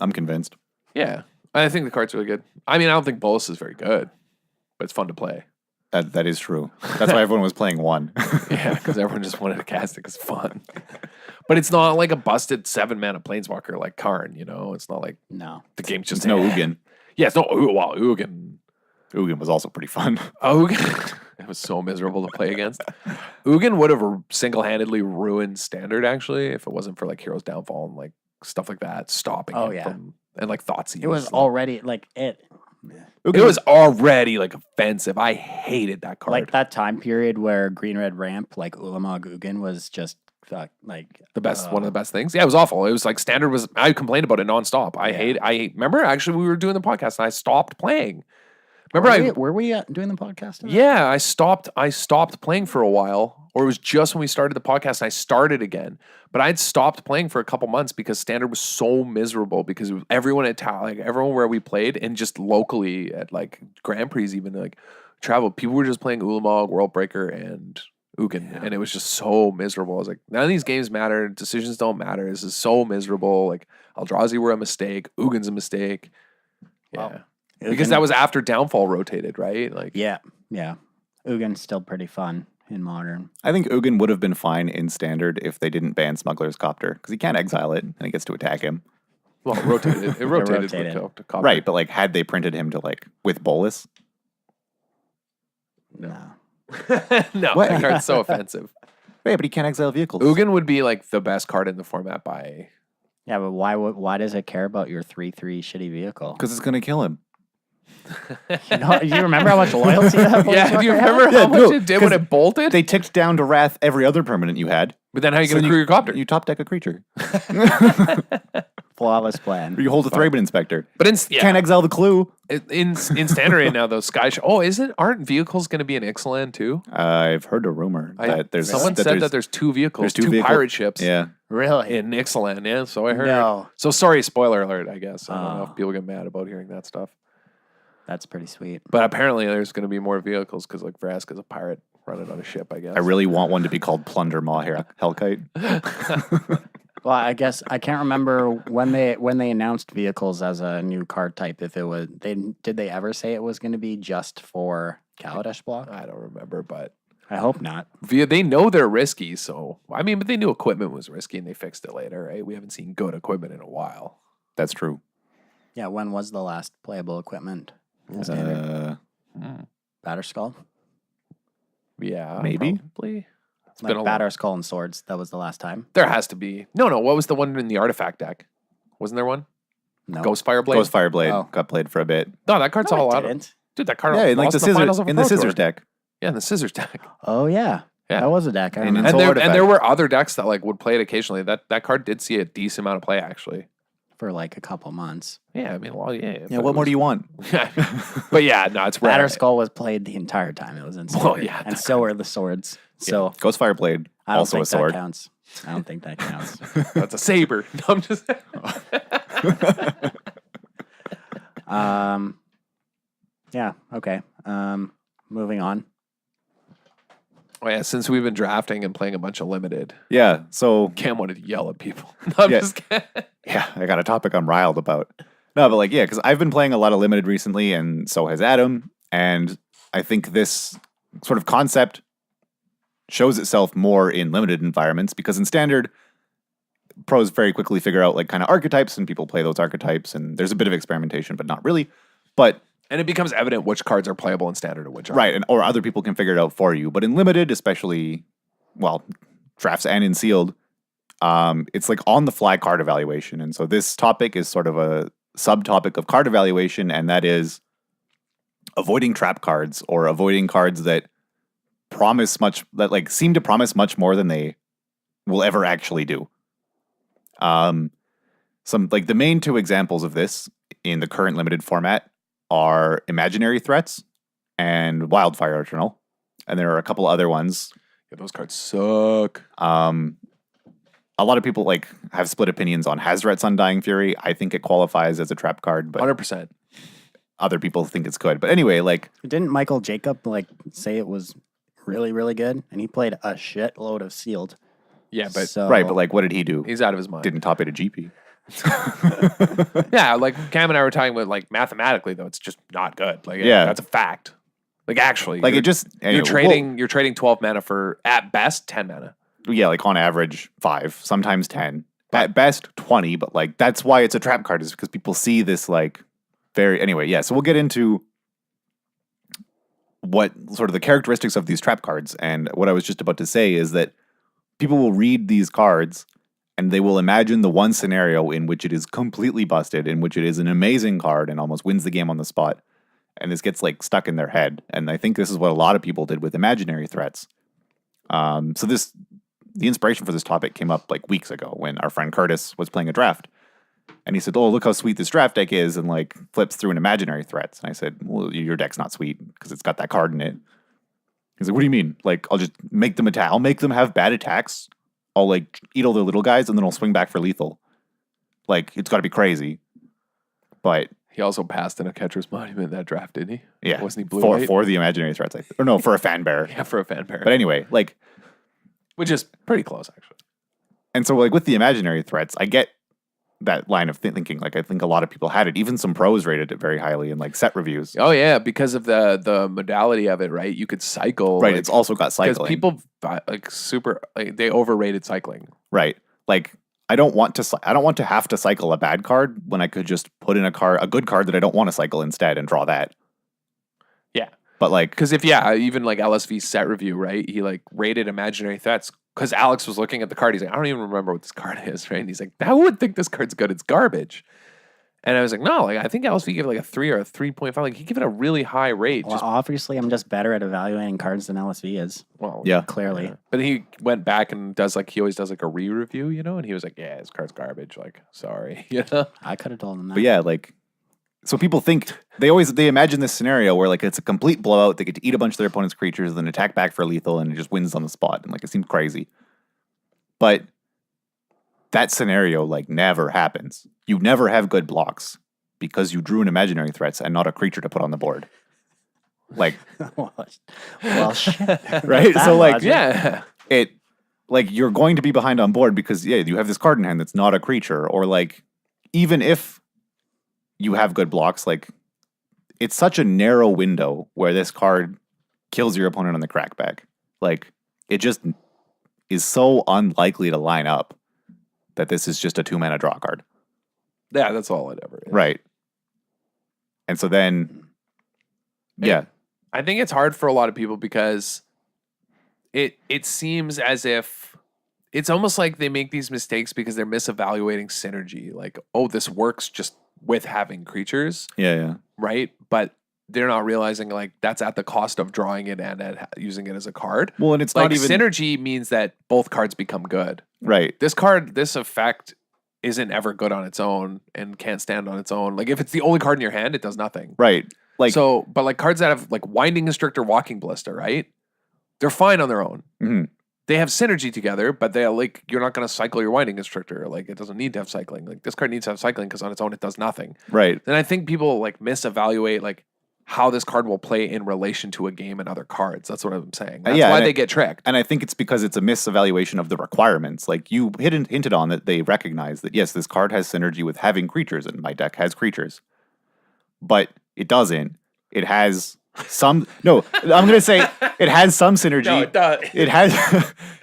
I'm convinced. Yeah, I think the card's really good. I mean, I don't think Bolus is very good, but it's fun to play. That is true. That's why everyone was playing one. Yeah, because everyone just wanted to cast it because it's fun. But it's not like a busted 7-mana Planeswalker like Karn, you know? It's not like No. the game's just It's no Ugin. Yeah, it's no Ugin. Ugin was also pretty fun. Ugin. It was so miserable to play against. Ugin would have single-handedly ruined Standard, actually, if it wasn't for like Heroes Downfall and like stuff like that, stopping Oh, it yeah. from, and like Thoughtseize. It was already like it. It was already like offensive. I hated that card. Like that time period where Green Red Ramp, like Ulamog Ugin, was just like the best, one of the best things. Yeah, it was awful. It was like Standard was. I complained about it nonstop. I hate. Remember, actually, we were doing the podcast and I stopped playing. Remember, were we doing the podcast? Yeah, I stopped playing for a while, or it was just when we started the podcast and I started again. But I'd stopped playing for a couple months because Standard was so miserable because it was everyone at like everyone where we played and just locally at like Grand Prix, even like travel, people were just playing Ulamog, World Breaker, and Ugin, and it was just so miserable. I was like, none of these games matter. Decisions don't matter. This is so miserable. Like Eldrazi were a mistake. Ugin's a mistake. Yeah. Wow. Because that was after Downfall rotated, right? Like, yeah. Ugin's still pretty fun in Modern. I think Ugin would have been fine in Standard if they didn't ban Smuggler's Copter, because he can't exile it and he gets to attack him. well, it rotated. It rotated. rotated. To Copper. Right, but like had they printed him to like with Bolus? No. No, What? that card's so offensive. Right, but he can't exile vehicles. Ugin would be like the best card in the format by. Yeah, but why does it care about your 3/3 shitty vehicle? Because it's gonna kill him. You remember how much loyalty that Yeah, do you Planeswalker had? remember how Yeah, much no, it did when 'cause it bolted? They ticked down to Wrath every other permanent you had. But then how are you So going to you- crew your copter? You top deck a creature. Flawless plan. Or you hold a Thraben Inspector. But Can't exile the clue. in Standard right now, though, aren't vehicles going to be an Ixalan too? I've heard a rumor that there's Someone said that there's two vehicles, there's two vehicle- pirate ships Yeah. Really? in Ixalan. Yeah, so I heard. No. So sorry, spoiler alert, I guess. I don't know Oh. if people get mad about hearing that stuff. That's pretty sweet. But apparently there's going to be more vehicles because like Vraska's a pirate running on a ship, I guess. I really want one to be called Plunder Maw Hellkite. Well, I guess I can't remember when they announced vehicles as a new card type. If it was, did they ever say it was going to be just for Kaladesh block? I don't remember, but I hope not. they know they're risky. So I mean, but they knew equipment was risky and they fixed it later, right? We haven't seen good equipment in a while. That's true. Yeah, when was the last playable equipment? in Standard? Batterskull? Yeah, Maybe. probably. It's Like been a long. Batterskull and Swords. That was the last time. There has to be. No. What was the one in the artifact deck? Wasn't there one? No. Ghost Fireblade. Ghost Fireblade Oh. got played for a bit. No, that card's No, all it out. didn't. Dude, that card. Yeah, in like lost the finals scissors of a in the Pro scissors Tour. deck. Yeah, in the scissors deck. Oh yeah. Yeah. That was a deck. I And remember. in- And Soul there artifact. were other decks that like would play it occasionally. That card did see a decent amount of play actually. For like a couple months. Yeah, I mean, well, yeah. Yeah, what more do you want? But yeah, no, it's rare. Batterskull was played the entire time. It was in Well, Standard. yeah, And so are the swords. So Ghost Fireblade, I don't also think a sword. that counts. I don't think that counts. That's a saber. No, I'm just. Yeah. Okay. Moving on. Oh yeah, since we've been drafting and playing a bunch of limited, Yeah. So Cam wanted to yell at people. No, I'm Yeah. just kidding. yeah, I got a topic I'm riled about. No, but like, yeah, because I've been playing a lot of limited recently, and so has Adam. And I think this sort of concept shows itself more in limited environments because in standard, pros very quickly figure out like kind of archetypes, and people play those archetypes, and there's a bit of experimentation, but not really. But And it becomes evident which cards are playable in standard and which aren't. right, and or other people can figure it out for you. But in limited, especially, well, drafts and in sealed, it's like on the fly card evaluation. And so this topic is sort of a subtopic of card evaluation, and that is avoiding trap cards or avoiding cards that seem to promise much more than they will ever actually do. Some like the main two examples of this in the current limited format are Imaginary Threats and Wildfire Eternal. And there are a couple other ones. Yeah, those cards suck. A lot of people like have split opinions on Hazret's Undying Fury. I think it qualifies as a trap card, but 100%. other people think it's good. But anyway, like Didn't Michael Jacob like say it was really, really good? And he played a shitload of sealed. Yeah, but So, right, but like what did he do? he's out of his mind. Didn't top 8 a GP. Yeah, like Cam and I were talking about, like mathematically though, it's just not good. Like, Yeah. that's a fact. Like actually, Like you're, it just anyway, you're trading 12 mana for at best 10 mana. yeah, like on average 5, sometimes 10, at best 20. But like that's why it's a trap card, is because people see this like very anyway. Yeah, so we'll get into what sort of the characteristics of these trap cards. And what I was just about to say is that people will read these cards and they will imagine the one scenario in which it is completely busted, in which it is an amazing card and almost wins the game on the spot. And this gets like stuck in their head. And I think this is what a lot of people did with Imaginary Threats. So the inspiration for this topic came up like weeks ago when our friend Curtis was playing a draft. And he said, "Oh, look how sweet this draft deck is," and like flips through an Imaginary Threats. And I said, "Well, your deck's not sweet because it's got that card in it." He's like, "What do you mean? Like, I'll just make them attack. I'll make them have bad attacks. I'll like eat all their little guys, and then I'll swing back for lethal. Like, it's got to be crazy." But He also passed in a catcher's monument that draft, didn't he? yeah, Wasn't he blue for the Imaginary Threats? Or no, for a fan bear. Yeah, for a fan pair. But anyway, like, Which is pretty close, actually. and so like with the Imaginary Threats, I get that line of thinking. Like, I think a lot of people had it. Even some pros rated it very highly in like set reviews. Oh yeah, because of the modality of it, right? You could cycle. Right, like, it's also got because cycling. people like super like they overrated cycling. Right. Like I don't want to have to cycle a bad card when I could just put in a good card that I don't want to cycle instead and draw that. Yeah. But like Because even like LSV set review, right? He like rated Imaginary Threats because Alex was looking at the card. He's like, I don't even remember what this card is, right? And he's like, I would think this card's good. It's garbage. And I was like, no, like I think LSV gave it like a 3 or a 3.5. Like he gave it a really high rate. Well, obviously, I'm just better at evaluating cards than LSV is. Well, yeah. Clearly. yeah. But he went back and he always does like a re-review, and he was like, yeah, this card's garbage. Like, sorry, I could have told him that. But yeah, like so people think they imagine this scenario where like it's a complete blowout. They get to eat a bunch of their opponent's creatures, then attack back for lethal, and it just wins on the spot. And like it seems crazy. But that scenario like never happens. You never have good blocks because you drew an Imaginary Threats and not a creature to put on the board. Like well, shit. right? That So like logic. yeah. it like you're going to be behind on board because you have this card in hand that's not a creature, or like even if you have good blocks, like it's such a narrow window where this card kills your opponent on the crackback. Like it just is so unlikely to line up that this is just a 2-mana draw card. Yeah, that's all it ever is. Right. And so then yeah. I think it's hard for a lot of people because it seems as if it's almost like they make these mistakes because they're misevaluating synergy. Like, oh, this works just with having creatures, Yeah. right? But they're not realizing like that's at the cost of drawing it and at using it as a card. Well, and it's Like not even synergy means that both cards become good. right. This effect isn't ever good on its own and can't stand on its own. Like if it's the only card in your hand, it does nothing. Right. Like But like cards that have like Winding Constrictor, Walking Ballista, right? They're fine on their own. mhm. They have synergy together, but they like you're not going to cycle your Winding Constrictor. Like it doesn't need to have cycling. Like this card needs to have cycling because on its own it does nothing. Right. And I think people like misevaluate like how this card will play in relation to a game and other cards. That's what I'm saying. That's Yeah, why and they get tricked. And I think it's because it's a misevaluation of the requirements. Like you hinted on that they recognize that, yes, this card has synergy with having creatures, and my deck has creatures. But it doesn't. It has some. No, I'm going to say it has some synergy. No, it does. It has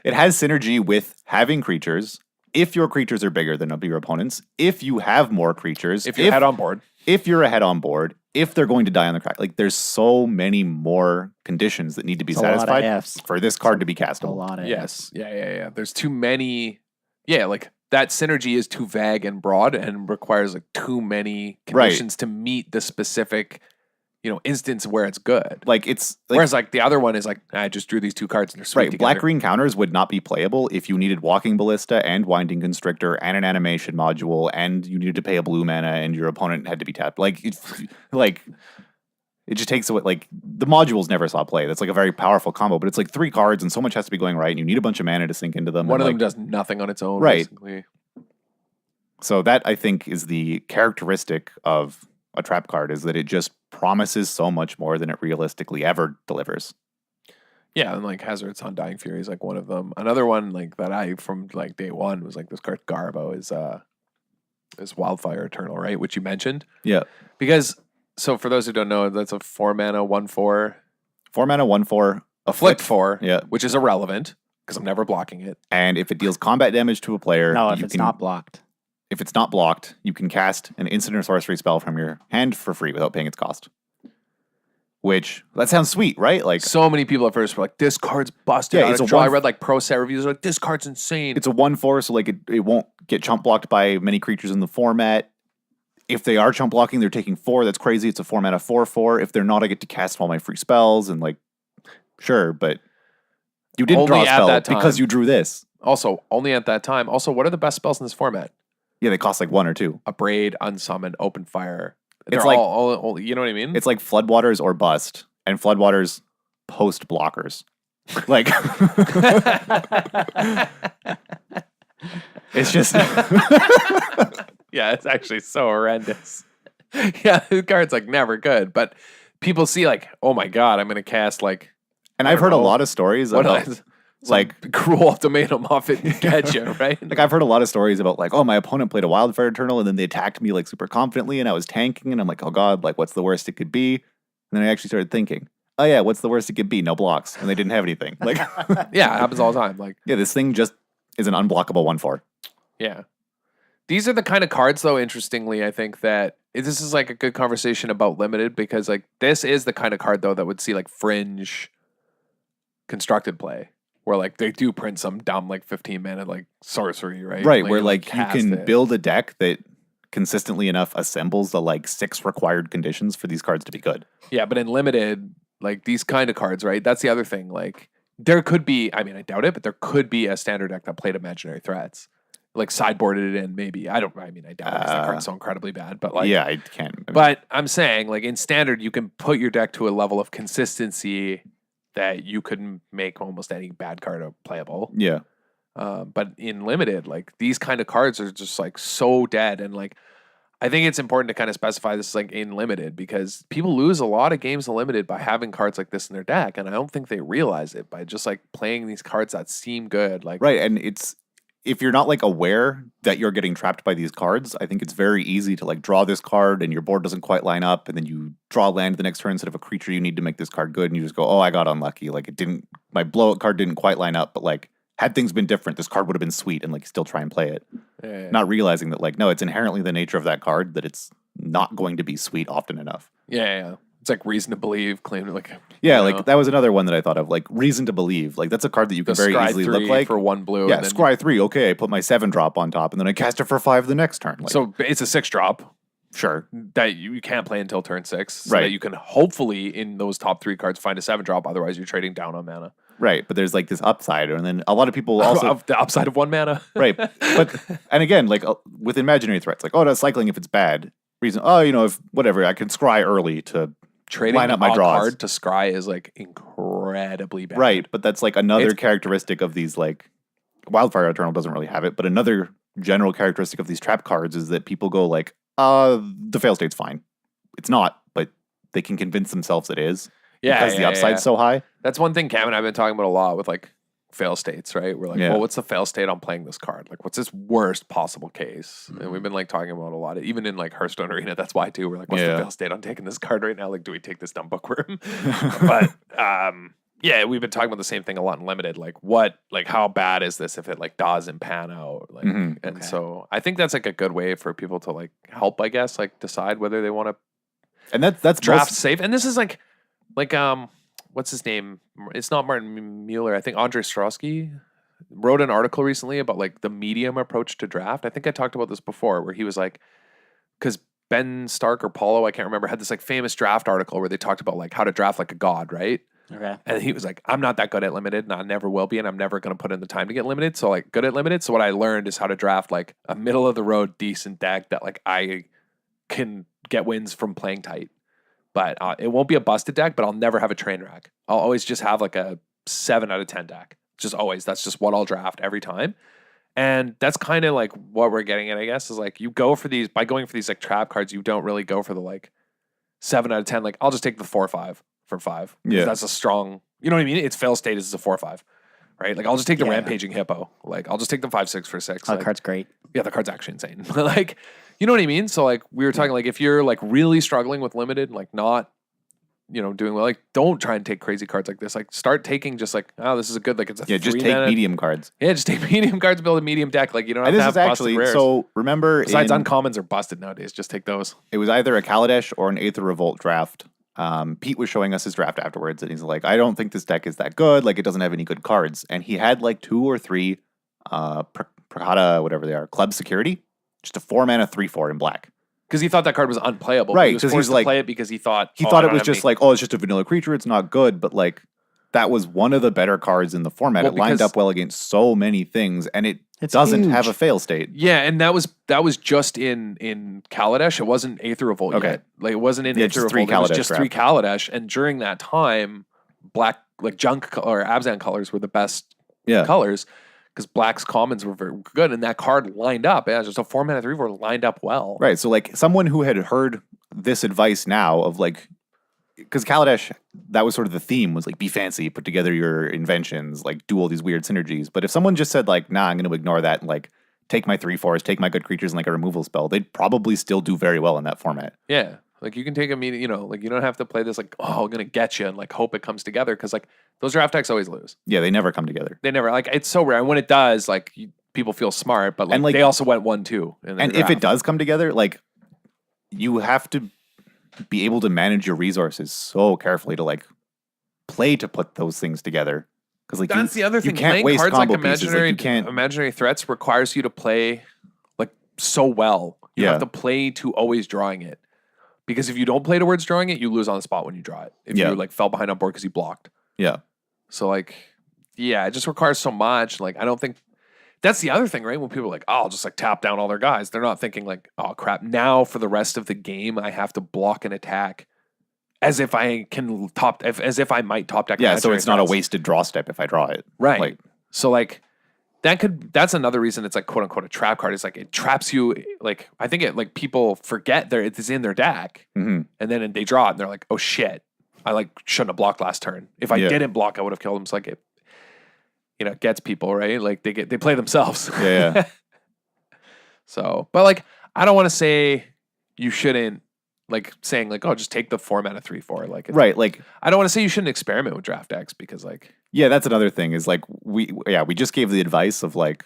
it has synergy with having creatures. If your creatures are bigger than your opponents, if you have more creatures, If you're ahead on board. If you're ahead on board, if they're going to die on the crack, like there's so many more conditions that need to be satisfied for this card to be castable. A lot of Yes. Yeah. There's too many. Yeah, like that synergy is too vague and broad and requires like too many conditions to meet the specific, instance where it's good. Like it's whereas like the other one is like, I just drew these two cards and they're sweet together. Black-green counters would not be playable if you needed Walking Ballista and Winding Constrictor and an animation module and you needed to pay a blue mana and your opponent had to be tapped. Like it just takes away, like the modules never saw play. That's like a very powerful combo, but it's like 3 cards and so much has to be going right and you need a bunch of mana to sink into them. One of them does nothing on its own. Right. Basically. So that I think is the characteristic of a trap card, is that it just promises so much more than it realistically ever delivers. Yeah, and like Hazard's Undying Fury is like one of them. Another one like that I from like day one was like this card Garbo is Wildfire Eternal, right? Which you mentioned. Yeah. Because so for those who don't know, that's a 4 mana 1/4. 4 mana 1/4. Afflict 4. Yeah. Which is irrelevant because I'm never blocking it. And if it deals combat damage to a player, No, if it's not blocked. If it's not blocked, you can cast an instant or sorcery spell from your hand for free without paying its cost. Which, that sounds sweet, right? Like so many people at first were like, this card's busted. Yeah, out it's of a draw. I one- read like pro set reviews like, this card's insane. It's a 1/4, so like it won't get chump blocked by many creatures in the format. If they are chump blocking, they're taking 4. That's crazy. It's a 4 mana 4/4. If they're not, I get to cast all my free spells and like, sure, but you didn't Only draw a at spell that time. because you drew this. Also, only at that time. Also, what are the best spells in this format? Yeah, they cost like 1 or 2. Abrade, Unsummon, Open Fire. It's They're like- all, you know what I mean? It's like Floodwaters or Bust, and Floodwaters post blockers. Like, it's just. Yeah, it's actually so horrendous. Yeah, the card's like never good, but people see like, oh my god, I'm gonna cast like. And I I've heard don't a know. lot of stories What about, else? like, cruel ultimatum off it and catch you, right? like I've heard a lot of stories about like, oh, my opponent played a Wildfire Eternal and then they attacked me like super confidently and I was tanking and I'm like, oh god, like what's the worst it could be? And then I actually started thinking, oh yeah, what's the worst it could be? No blocks, and they didn't have anything. Like, Yeah, it happens all the time. Like, yeah, this thing just is an unblockable 1/4. yeah. These are the kind of cards, though, interestingly, I think that this is like a good conversation about limited because like this is the kind of card, though, that would see like fringe constructed play where like they do print some dumb like 15 mana like sorcery, right? Right, where like you cast can it. build a deck that consistently enough assembles the like 6 required conditions for these cards to be good. Yeah, but in limited, like these kind of cards, right? That's the other thing. Like there could be, I mean, I doubt it, but there could be a standard deck that played imaginary threats. Like sideboarded it in, maybe. I doubt it because that card's so incredibly bad. But like, yeah, I can't. But I'm saying, like in standard, you can put your deck to a level of consistency that you could make almost any bad card playable. Yeah. But in limited, like these kind of cards are just like so dead. And like, I think it's important to kind of specify this like in limited because people lose a lot of games in limited by having cards like this in their deck. And I don't think they realize it by just like playing these cards that seem good. Like, right. And it's, if you're not like aware that you're getting trapped by these cards, I think it's very easy to like draw this card and your board doesn't quite line up. And then you draw land the next turn instead of a creature you need to make this card good. And you just go, oh, I got unlucky. Like it didn't, my blowout card didn't quite line up, but like, had things been different, this card would have been sweet and like still try and play it. yeah. Not realizing that like, no, it's inherently the nature of that card that it's not going to be sweet often enough. Yeah. It's like reason to believe, claim to like. Yeah, you like know, that was another one that I thought of, like Reason to Believe. Like that's a card that you the can very scry easily 3 look like. for 1 blue. Yeah, and then, scry 3, okay, I put my 7-drop on top and then I cast it for 5 the next turn. Like, so it's a 6-drop sure. that you can't play until turn 6. So Right. that you can hopefully in those top 3 cards find a 7-drop. Otherwise, you're trading down on mana. Right, but there's like this upside, and then a lot of people also Of the upside of 1 mana. right. But and again, like with imaginary threats, like oh, that's cycling if it's bad. Reason, oh, you know, if whatever, I can scry early to Trading line up my a draws. card to scry is like incredibly bad. right. But that's like another It's- characteristic of these like Wildfire Eternal doesn't really have it, but another general characteristic of these trap cards is that people go like, the fail state's fine. It's not, but they can convince themselves it is. Yeah, because the upside's so high. That's one thing Cam and I've been talking about a lot with like fail states, right? We're like, well, what's the fail state on playing this card? Like, what's this worst possible case? And we've been like talking about a lot of, even in like Hearthstone Arena, that's why too. We're like, what's the fail state on taking this card right now? Like, do we take this dumb bookworm? But yeah, we've been talking about the same thing a lot in Limited. Like, how bad is this if it like doesn't pan out? Like, and so I think that's like a good way for people to like help, I guess, like decide whether they want to. And that's draft safe. And this is like what's his name? It's not Martin Mueller. I think Andre Strosky wrote an article recently about like the medium approach to draft. I think I talked about this before, where he was like, because Ben Stark or Paulo, I can't remember, had this like famous draft article where they talked about like how to draft like a god, right? Okay. And he was like, I'm not that good at Limited, and I never will be, and I'm never going to put in the time to get Limited. So like good at Limited. So what I learned is how to draft like a middle of the road decent deck that like I can get wins from playing tight. But it won't be a busted deck, but I'll never have a train wreck. I'll always just have like a 7 out of 10 deck. Just always. That's just what I'll draft every time. And that's kind of like what we're getting at, I guess, is like you go for these, by going for these like trap cards, you don't really go for the like 7 out of 10. Like I'll just take the 4/5 for 5. Yeah. That's a strong, you know what I mean? Its fail state is a 4/5. Right? Like I'll just take the Rampaging Hippo. Like I'll just take the 5/6 for 6. Oh, the card's great. Yeah, the card's actually insane. Like, you know what I mean? So like we were talking like if you're like really struggling with Limited, like not, you know, doing well, like don't try and take crazy cards like this. Like start taking just like, oh, this is a good, like it's a just take medium cards. Yeah, just take medium cards, build a medium deck. Like you don't have to have busted rares. So remember, besides uncommons are busted nowadays. Just take those. It was either a Kaladesh or an Aether Revolt draft. Pete was showing us his draft afterwards, and he's like, I don't think this deck is that good. Like, it doesn't have any good cards. And he had like 2 or 3 Prakata, whatever they are, Club Security, just a 4-mana 3/4 in black. Because he thought that card was unplayable. Right. He was forced to play it because he thought it was just like, oh, it's just a vanilla creature. It's not good. But like, that was one of the better cards in the format. It lined up well against so many things, and it doesn't have a fail state. Yeah, and that was just in Kaladesh. It wasn't Aether Revolt yet. Like it wasn't in Aether Revolt. It was just 3 Kaladesh. And during that time, black, like junk or Abzan colors were the best colors. Because black's commons were very good, and that card lined up. Yeah, just a 4-mana 3/4 lined up well. Right. So like someone who had heard this advice now of like, because Kaladesh, that was sort of the theme, was like be fancy, put together your inventions, like do all these weird synergies. But if someone just said like, nah, I'm going to ignore that and like take my 3/4s, take my good creatures and like a removal spell, they'd probably still do very well in that format. Yeah. Like you can take you know, like you don't have to play this like, oh, I'm going to get you and like hope it comes together. Because like those draft decks always lose. Yeah, they never come together. They never, like it's so rare. And when it does, like people feel smart, but like they also went 1-2. And if it does come together, like you have to be able to manage your resources so carefully to like play to put those things together. Because like that's the other thing. You can't waste cards combo like imaginary, pieces. Like, imaginary threats requires you to play like so well. You have to play to always drawing it. Because if you don't play towards drawing it, you lose on the spot when you draw it. If you like fell behind on board because you blocked. Yeah. So like, yeah, it just requires so much. Like, I don't think that's the other thing, right? When people are like, oh, I'll just like tap down all their guys. They're not thinking like, oh crap, now for the rest of the game, I have to block an attack as if I can as if I might top deck. Yeah, so it's not a wasted draw step if I draw it. Right. Like, so like that's another reason it's like quote unquote a trap card. It's like it traps you. Like I think it like people forget it's in their deck, and then they draw it and they're like, oh shit, I like shouldn't have blocked last turn. If I didn't block, I would have killed him. So like it, you know, gets people right. Like they play themselves. Yeah. So, but like I don't want to say you shouldn't like saying like, oh, just take the 4-mana 3/4. Like right. Like I don't want to say you shouldn't experiment with draft decks because like. Yeah, that's another thing is like we just gave the advice of like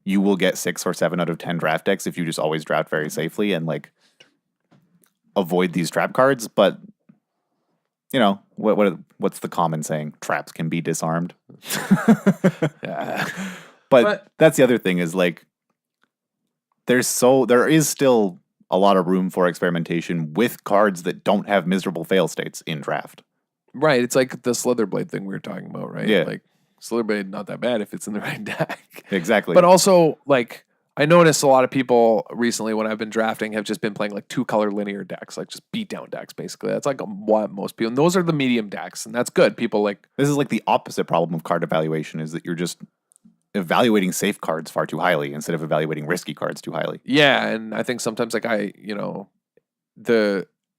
you will get 6 or 7 out of 10 draft decks if you just always draft very safely and like avoid these trap cards. But you know what's the common saying? Traps can be disarmed. Yeah, but that's the other thing is like there is still a lot of room for experimentation with cards that don't have miserable fail states in draft. Right, it's like the Slitherblade thing we were talking about, right? Yeah. Like, Slitherblade, not that bad if it's in the right deck. Exactly. But also, like, I noticed a lot of people recently when I've been drafting have just been playing, like, 2-color linear decks, like, just beatdown decks, basically. That's, like, what most people... And those are the medium decks, and that's good. People, like... This is, like, the opposite problem of card evaluation, is that you're just evaluating safe cards far too highly instead of evaluating risky cards too highly. Yeah, and I think sometimes, like,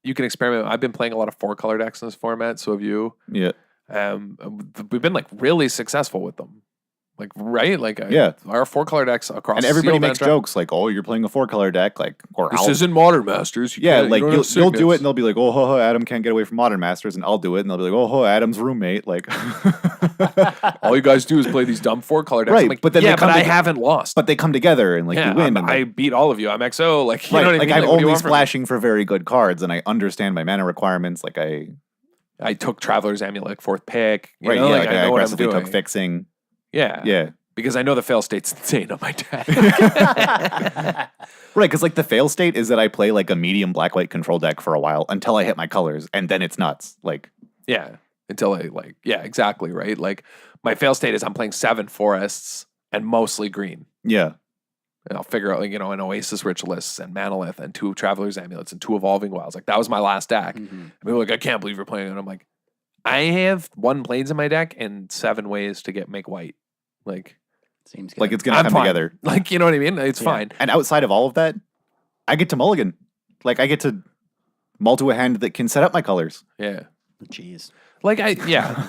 you can experiment. I've been playing a lot of 4-color decks in this format. So have you. Yeah. We've been like really successful with them. Like, right? Like, our 4-color decks across. And everybody makes jokes like, "Oh, you're playing a 4-color deck," like, or this isn't Modern Masters. Like you'll do it, and they'll be like, "Oh, Adam can't get away from Modern Masters," and I'll do it, and they'll be like, "Oh, Adam's roommate." Like, all you guys do is play these dumb 4-color decks. Right? I'm like, but then I haven't lost. But they come together and like you win. I beat all of you. I'm XO. Like, you know what I mean? I'm only splashing for very good cards, and I understand my mana requirements. Like I took Traveler's Amulet 4th pick. I know aggressively took fixing. Yeah. Because I know the fail state's insane on my deck. Right, because like the fail state is that I play like a medium black-white control deck for a while until I hit my colors, and then it's nuts. Like, until I exactly, right? Like my fail state is I'm playing 7 forests and mostly green. Yeah. And I'll figure out, like, an Oasis Ritualists and Manolith and 2 Traveler's Amulets and 2 Evolving Wilds. Like, that was my last deck. Mm-hmm. And people were like, I can't believe you're playing it. And I'm like, I have 1 Plains in my deck and 7 ways to make white. Like, seems good. Like it's gonna come together. Like, you know what I mean? It's fine. And outside of all of that, I get to mulligan. Like, I get to mull to a hand that can set up my colors. Yeah. Jeez. Like,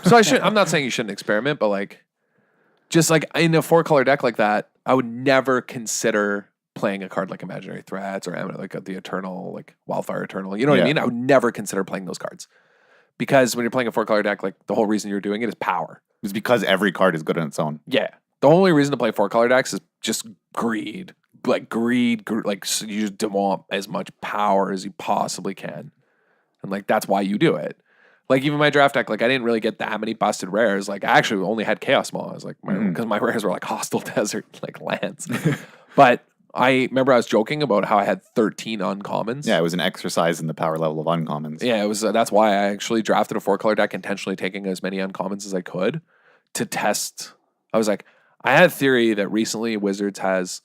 So I'm not saying you shouldn't experiment, but like, just like in a 4-color deck like that, I would never consider playing a card like Imaginary Threats or like the Eternal, like Wildfire Eternal. You know what I mean? I would never consider playing those cards. Because when you're playing a 4-color deck, like the whole reason you're doing it is power. It's because every card is good on its own. Yeah. The only reason to play 4-color decks is just greed. Like like so you just want as much power as you possibly can. And like that's why you do it. Like even my draft deck, like I didn't really get that many busted rares. Like I actually only had Chaos Maw. I was like, because my rares were like Hostile Desert, like lands. But I remember I was joking about how I had 13 uncommons. Yeah, it was an exercise in the power level of uncommons. Yeah, it was. That's why I actually drafted a 4-color deck, intentionally taking as many uncommons as I could to test. I was like, I had a theory that recently Wizards has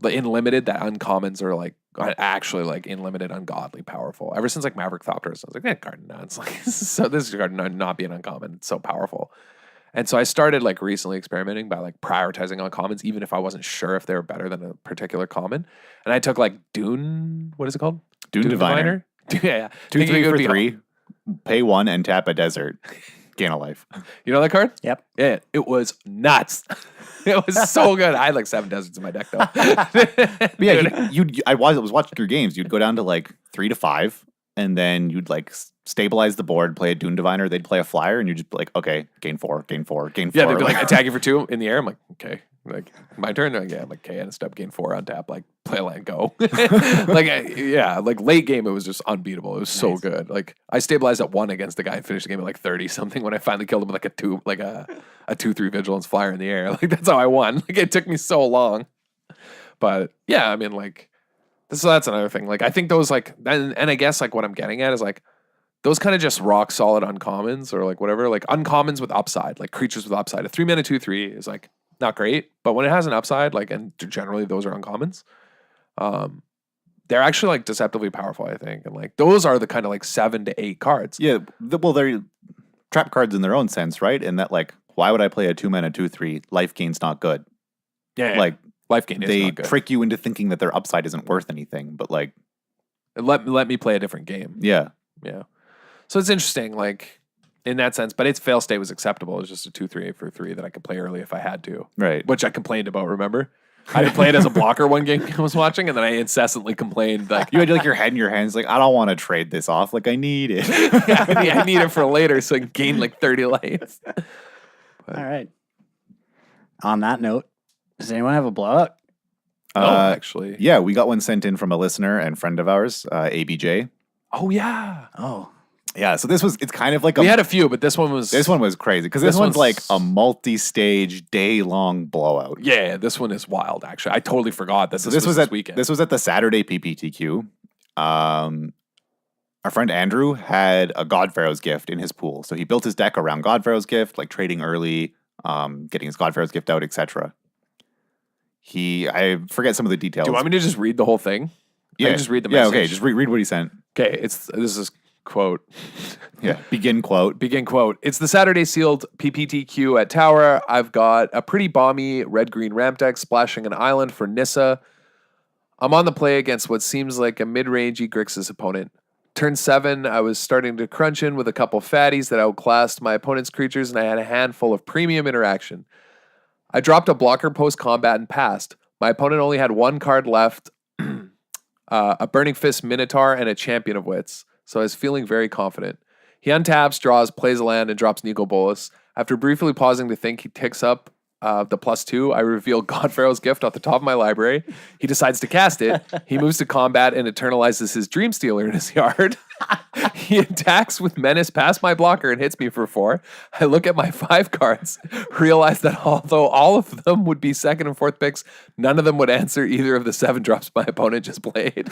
in limited that uncommons are like actually like in limited ungodly powerful. Ever since like Maverick Thopters, I was like, that card nuts. Like this card not being uncommon. It's so powerful. And so I started like recently experimenting by like prioritizing uncommons, even if I wasn't sure if they were better than a particular common. And I took like Dune, what is it called? Dune Diviner. Yeah. 2/3 for 3. Pay 1 and tap a desert. Gain a life. You know that card? Yep. Yeah. It was nuts. It was so good. I had like 7 deserts in my deck though. I was watching your games. You'd go down to like 3 to 5, and then you'd like stabilize the board, play a Dune Diviner. They'd play a flyer, and you'd just be like, okay, gain 4, gain 4, gain 4. Yeah, they'd be like attacking for 2 in the air. I'm like, okay. Like my turn. Like, yeah, I'm like, okay, and a step, gain 4 on tap. Like play a land, go. Like late game, it was just unbeatable. It was so good. Like I stabilized at 1 against the guy and finished the game at like 30 something when I finally killed him with like a 2/3 vigilance flyer in the air. Like that's how I won. Like it took me so long. But yeah, I mean like that's another thing. Like I think those like and I guess like what I'm getting at is like those kind of just rock solid uncommons or like whatever, like uncommons with upside, like creatures with upside. A 3-mana 2/3 is like not great, but when it has an upside, like, and generally those are uncommons, they're actually like deceptively powerful, I think. And like those are the kind of like 7 to 8 cards. Yeah, well, they're trap cards in their own sense, right? And that like, why would I play a 2-mana 2/3? Life gain's not good. Yeah, like life gain is not good. They trick you into thinking that their upside isn't worth anything, but like, let me play a different game. Yeah. So it's interesting, like in that sense, but its fail state was acceptable. It was just a 2/3 for 3 that I could play early if I had to. Right. Which I complained about, remember? I had played as a blocker one game I was watching, and then I incessantly complained. Like you had like your head in your hands, like, I don't want to trade this off. Like, I need it. I need it for later so I can gain like 30 lives. All right. On that note, does anyone have a blowout? Actually. Yeah, we got one sent in from a listener and friend of ours, ABJ. Oh, yeah. Oh. Yeah, so it's kind of like we had a few, but this one was crazy because this one's like a multi-stage, day-long blowout. Yeah, this one is wild. Actually, I totally forgot that. So this was at weekend. This was at the Saturday PPTQ. Our friend Andrew had a God Pharaoh's Gift in his pool, so he built his deck around God Pharaoh's Gift, like trading early, getting his God Pharaoh's Gift out, etc. I forget some of the details. Do you want me to just read the whole thing? Yeah, just read the message. Yeah, okay, just read what he sent. Okay, this is quote. Yeah, begin quote. It's the Saturday sealed PPTQ at Tower. I've got a pretty bomby red-green ramp deck splashing an island for Nissa. I'm on the play against what seems like a mid-rangey Grixis opponent. Turn 7, I was starting to crunch in with a couple fatties that outclassed my opponent's creatures, and I had a handful of premium interaction. I dropped a blocker post-combat and passed. My opponent only had one card left, a Burning Fist Minotaur and a Champion of Wits, so I was feeling very confident. He untaps, draws, plays a land, and drops Nicol Bolas. After briefly pausing to think, he ticks up the +2. I reveal Godpharaoh's Gift off the top of my library. He decides to cast it. He moves to combat and eternalizes his Dream Stealer in his yard. He attacks with Menace past my blocker and hits me for 4. I look at my 5 cards, realize that although all of them would be 2nd and 4th picks, none of them would answer either of the 7 drops my opponent just played.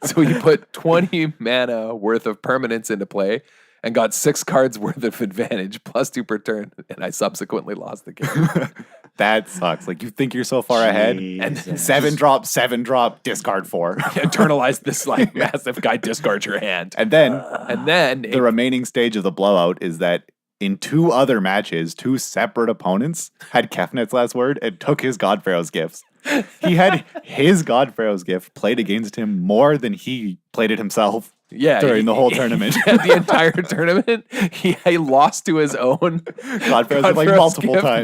So he put 20 mana worth of permanents into play and got 6 cards worth of advantage, +2 per turn, and I subsequently lost the game. That sucks. Like, you think you're so far ahead, and 7 drop, discard 4. Internalize this like massive guy, discard your hand. And then the remaining stage of the blowout is that in 2 other matches, 2 separate opponents had Kefnet's last word and took his Godpharaoh's gifts. He had his Godpharaoh's gift played against him more than he played it himself. During the whole tournament. The entire tournament, he lost to his own Godpharaoh's like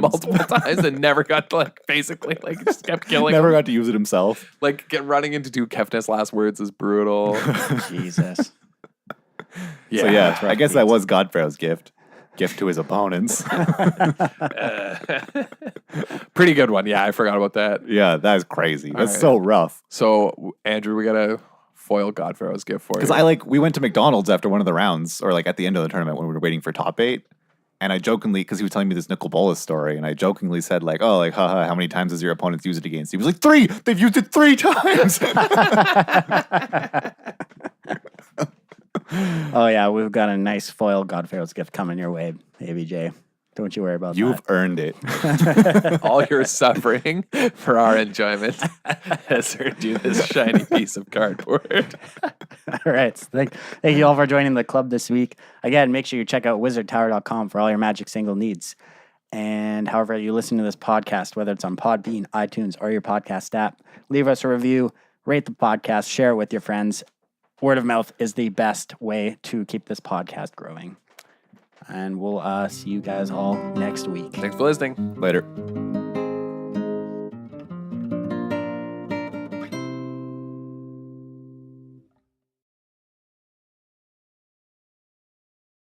multiple times and never got basically just kept killing Never him. got to use it himself. Running into 2 Kefnet's last words is brutal. Jesus. So yeah, I guess that was Godpharaoh's gift to his opponents. Pretty good one. Yeah, I forgot about that. Yeah, that is crazy. That's so rough. So Andrew, we gotta foil Godpharaoh's gift for you. Because we went to McDonald's after one of the rounds, or at the end of the tournament when we were waiting for top 8. And I jokingly, because he was telling me this Nicol Bolas story, and I jokingly said haha, how many times has your opponents used it against you? He was like, 3! They've used it 3 times! Oh yeah, we've got a nice foil Godpharaoh's gift coming your way, ABJ. Don't you worry about You've that. earned it. All your suffering for our enjoyment has earned you this shiny piece of cardboard. All right. So thank you all for joining the club this week. Again, make sure you check out wizardtower.com for all your Magic single needs. And however you listen to this podcast, whether it's on Podbean, iTunes, or your podcast app, leave us a review, rate the podcast, share it with your friends. Word of mouth is the best way to keep this podcast growing. And we'll see you guys all next week. Thanks for listening. Later.